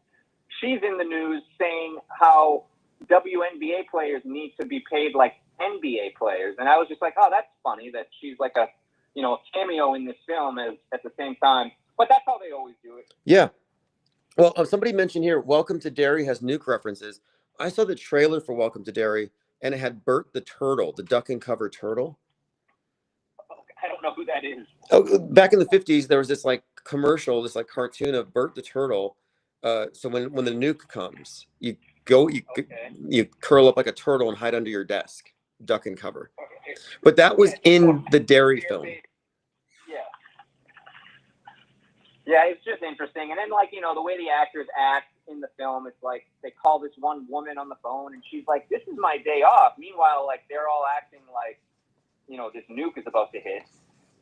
she's in the news saying how WNBA players need to be paid like NBA players. And I was just like, oh, that's funny that she's like a, you know, a cameo in this film as at the same time. But that's how they always do it. Yeah. Well, somebody mentioned here, Welcome to Derry has nuke references. I saw the trailer for Welcome to Derry, and it had Bert the turtle, the duck and cover turtle. I don't know who that is. Oh, back in the 50s, there was this like commercial, this like cartoon of Bert the turtle. So when the nuke comes, you curl up like a turtle and hide under your desk, duck and cover. Okay. But that was in the Derry film. Yeah, it's just interesting. And then, like, you know, the way the actors act in the film, it's like they call this one woman on the phone and she's like, this is my day off. Meanwhile, like, they're all acting like, you know, this nuke is about to hit.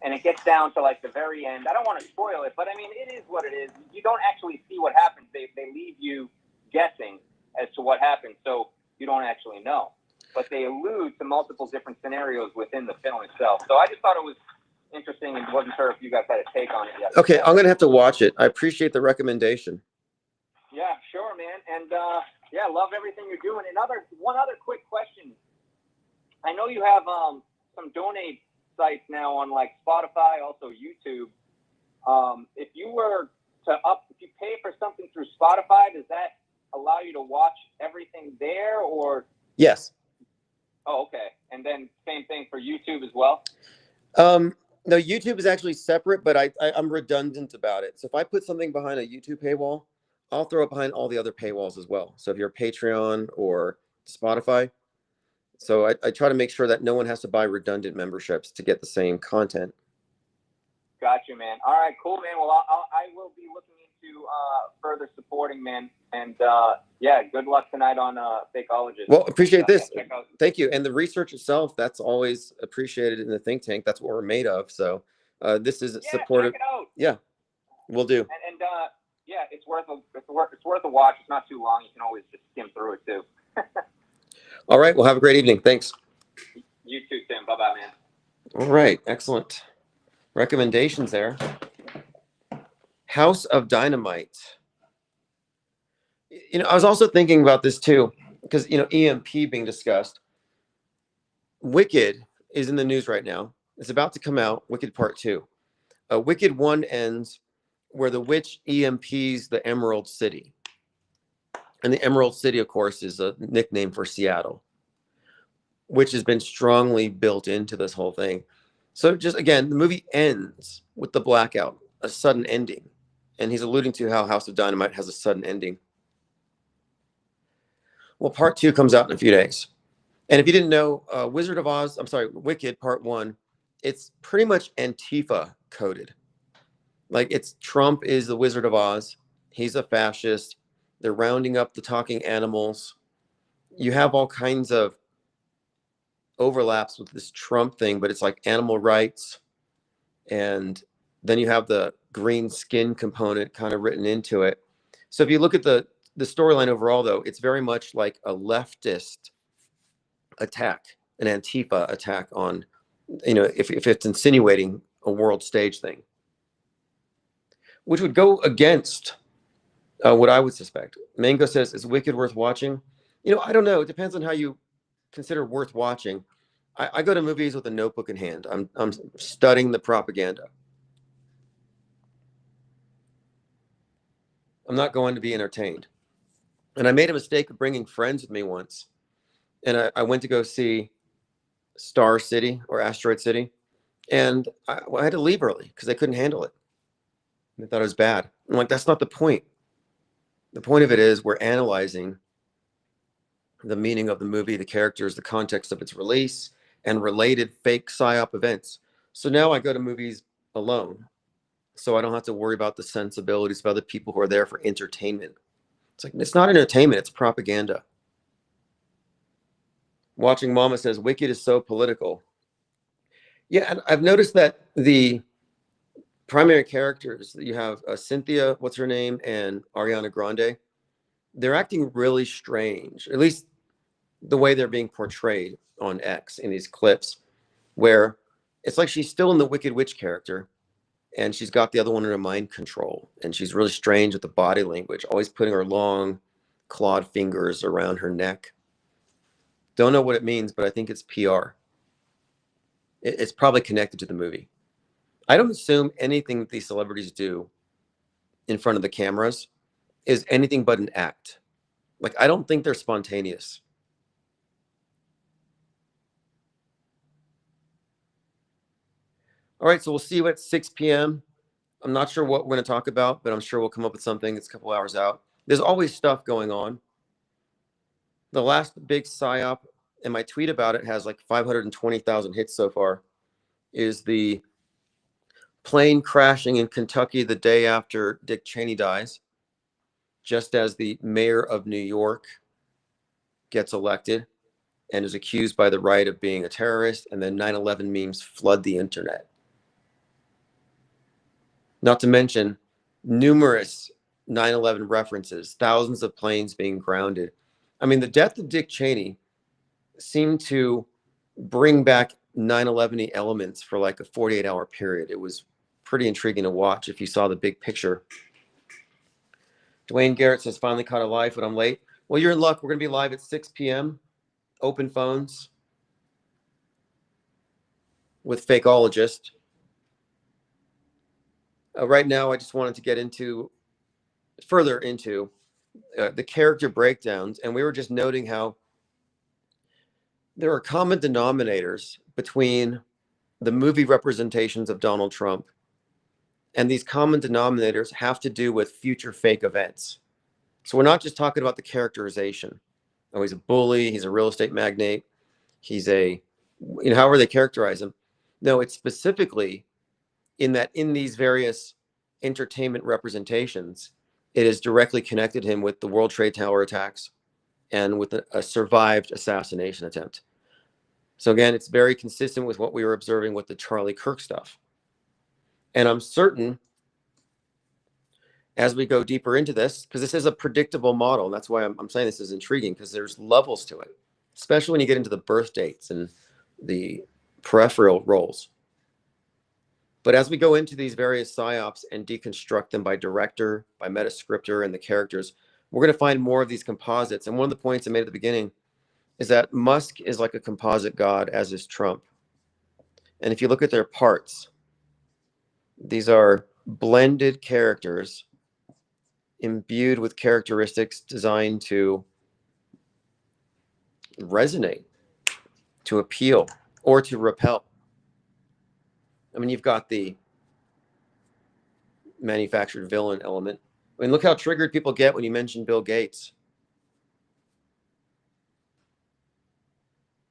And it gets down to, like, the very end. I don't want to spoil it, but, I mean, it is what it is. You don't actually see what happens. They leave you guessing as to what happens, so you don't actually know. But they allude to multiple different scenarios within the film itself. So I just thought it was interesting and wasn't sure if you guys had a take on it yet. Okay, I'm gonna have to watch it. I appreciate the recommendation. Yeah, sure, man. And yeah, love everything you're doing. One other quick question. I know you have some donate sites now on like Spotify, also YouTube. If you pay for something through Spotify, does that allow you to watch everything there, or? Yes. Oh, okay. And then same thing for YouTube as well? No, YouTube is actually separate, but I'm redundant about it. So if I put something behind a YouTube paywall, I'll throw it behind all the other paywalls as well. So if you're Patreon or Spotify, so I try to make sure that no one has to buy redundant memberships to get the same content. Got you, man. All right, cool, man. Well, I will be looking into further supporting, man. And yeah, good luck tonight on Fakeologist. Well, appreciate this. Thank you. And the research itself, that's always appreciated in the think tank. That's what we're made of. So this is supportive. Check it out. Yeah, we'll do. And yeah, it's worth a watch. It's not too long. You can always just skim through it too. All right. Well, have a great evening. Thanks. You too, Tim. Bye-bye, man. All right. Excellent recommendations there. House of Dynamite. You know, I was also thinking about this too, because, you know, EMP being discussed. Wicked is in the news right now. It's about to come out, Wicked Part 2. Wicked 1 ends where the witch EMPs the Emerald City. And the Emerald City, of course, is a nickname for Seattle, which has been strongly built into this whole thing. So just, again, the movie ends with the blackout, a sudden ending. And he's alluding to how House of Dynamite has a sudden ending. Well, Part 2 comes out in a few days. And if you didn't know, Wicked Part 1, it's pretty much Antifa coded. Like, it's Trump is the Wizard of Oz. He's a fascist. They're rounding up the talking animals. You have all kinds of overlaps with this Trump thing, but it's like animal rights. And then you have the green skin component kind of written into it. So if you look at the storyline overall, though, it's very much like a leftist attack, an Antifa attack on, you know, if it's insinuating a world stage thing, which would go against what I would suspect. Mango says, is Wicked worth watching? You know, I don't know. It depends on how you consider worth watching. I go to movies with a notebook in hand. I'm studying the propaganda. I'm not going to be entertained. And I made a mistake of bringing friends with me once. And I went to go see Star City or Asteroid City. And I had to leave early because they couldn't handle it. They thought it was bad. I'm like, that's not the point. The point of it is we're analyzing the meaning of the movie, the characters, the context of its release, and related fake psyop events. So now I go to movies alone, so I don't have to worry about the sensibilities of other people who are there for entertainment. It's like, it's not entertainment, it's propaganda. Watching Mama says, Wicked is so political. Yeah, and I've noticed that the primary characters that you have, Cynthia, what's her name, and Ariana Grande, they're acting really strange, at least the way they're being portrayed on X in these clips, where it's like she's still in the Wicked Witch character, and she's got the other one under mind control, and she's really strange with the body language, always putting her long clawed fingers around her neck. Don't know what it means, but I think it's PR. It's probably connected to the movie. I don't assume anything that these celebrities do in front of the cameras is anything but an act. Like, I don't think they're spontaneous. All right, so we'll see you at 6 p.m. I'm not sure what we're going to talk about, but I'm sure we'll come up with something. It's a couple hours out. There's always stuff going on. The last big psyop, and my tweet about it has like 520,000 hits so far, is the plane crashing in Kentucky the day after Dick Cheney dies, just as the mayor of New York gets elected and is accused by the right of being a terrorist, and then 9/11 memes flood the internet. Not to mention numerous 9/11 references, thousands of planes being grounded. I mean, the death of Dick Cheney seemed to bring back 9/11 elements for like a 48-hour period. It was pretty intriguing to watch if you saw the big picture. Dwayne Garrett says, finally caught a live, but I'm late. Well, you're in luck. We're going to be live at 6 p.m. Open phones with Fakeologist. Right now, I just wanted to get further into the character breakdowns. And we were just noting how there are common denominators between the movie representations of Donald Trump. And these common denominators have to do with future fake events. So we're not just talking about the characterization. Oh, he's a bully. He's a real estate magnate. He's however they characterize him. No, it's specifically in that in these various entertainment representations, it is directly connected him with the World Trade Tower attacks and with a survived assassination attempt. So again, it's very consistent with what we were observing with the Charlie Kirk stuff. And I'm certain as we go deeper into this, because this is a predictable model, and that's why I'm saying this is intriguing, because there's levels to it, especially when you get into the birth dates and the peripheral roles. But as we go into these various psyops and deconstruct them by director, by Metascripted, and the characters, we're going to find more of these composites. And one of the points I made at the beginning is that Musk is like a composite god, as is Trump. And if you look at their parts, these are blended characters imbued with characteristics designed to resonate, to appeal, or to repel. I mean, you've got the manufactured villain element. I mean, look how triggered people get when you mention Bill Gates.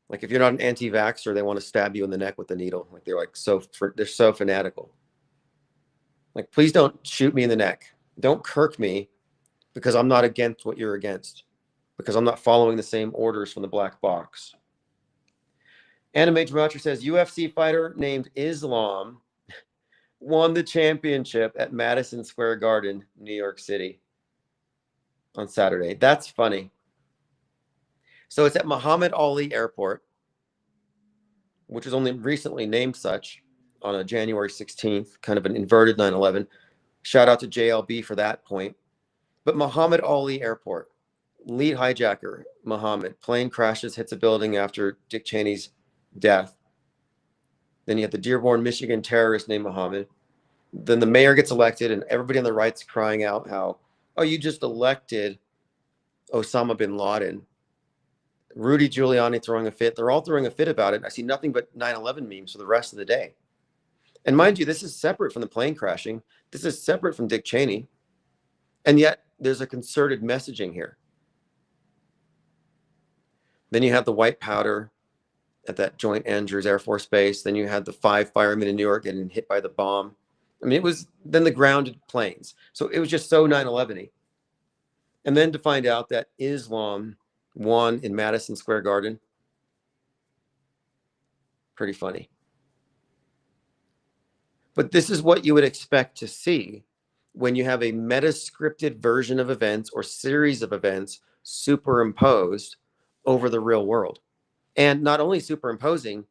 Like, if you're not an anti-vaxxer, they want to stab you in the neck with a needle. Like, they're so fanatical. Like, please don't shoot me in the neck. Don't Kirk me, because I'm not against what you're against, because I'm not following the same orders from the black box. Anime Gematria says, UFC fighter named Islam won the championship at Madison Square Garden, New York City on Saturday. That's funny. So it's at Muhammad Ali Airport, which was only recently named such on a January 16th, kind of an inverted 9/11. Shout out to JLB for that point. But Muhammad Ali Airport, lead hijacker, Muhammad, plane crashes, hits a building after Dick Cheney's death. Then you have the Dearborn, Michigan terrorist named Muhammad. Then the mayor gets elected, and everybody on the right's crying out how, oh, you just elected Osama bin Laden. Rudy Giuliani throwing a fit. They're all throwing a fit about it. I see nothing but 9/11 memes for the rest of the day. And mind you, this is separate from the plane crashing. This is separate from Dick Cheney. And yet there's a concerted messaging here. Then you have the white powder at that Joint Andrews Air Force Base. Then you had the 5 firemen in New York getting hit by the bomb. I mean, it was then the grounded planes. So it was just so 9/11-y. And then to find out that Islam won in Madison Square Garden, pretty funny. But this is what you would expect to see when you have a metascripted version of events or series of events superimposed over the real world. And not only superimposing,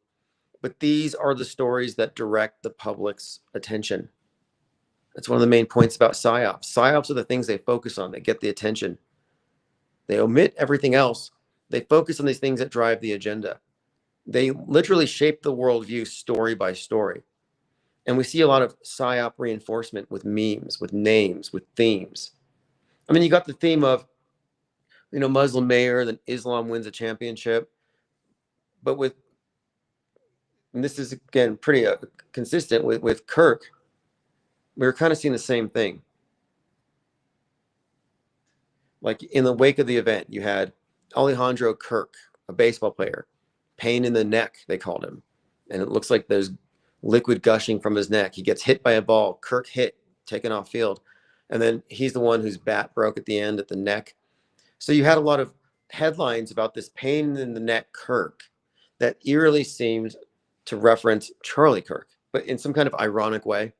but these are the stories that direct the public's attention. That's one of the main points about PSYOPs. PSYOPs are the things they focus on that get the attention. They omit everything else. They focus on these things that drive the agenda. They literally shape the worldview story by story. And we see a lot of PSYOP reinforcement with memes, with names, with themes. I mean, you got the theme of, Muslim mayor, then Islam wins a championship. But and this is, again, pretty consistent with Kirk, we were kind of seeing the same thing. Like in the wake of the event, you had Alejandro Kirk, a baseball player, pain in the neck, they called him. And it looks like there's liquid gushing from his neck. He gets hit by a ball. Kirk hit, taken off field. And then he's the one whose bat broke at the end at the neck. So you had a lot of headlines about this pain in the neck Kirk that eerily seemed to reference Charlie Kirk, but in some kind of ironic way.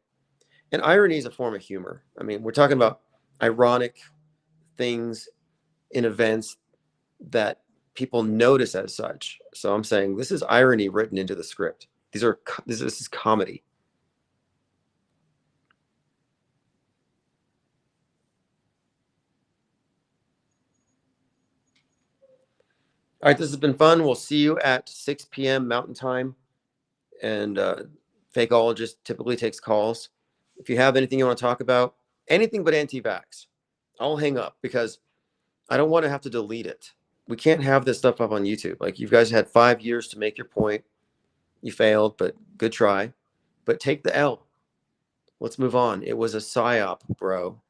And irony is a form of humor. I mean, we're talking about ironic things in events that people notice as such. So I'm saying this is irony written into the script. This is comedy. All right, this has been fun. We'll see you at 6 p.m. Mountain Time. And Fakeologist typically takes calls. If you have anything you want to talk about, anything but anti-vax, I'll hang up because I don't want to have to delete it. We can't have this stuff up on YouTube. Like, you guys had 5 years to make your point. You failed, but good try. But take the L. Let's move on. It was a PSYOP, bro.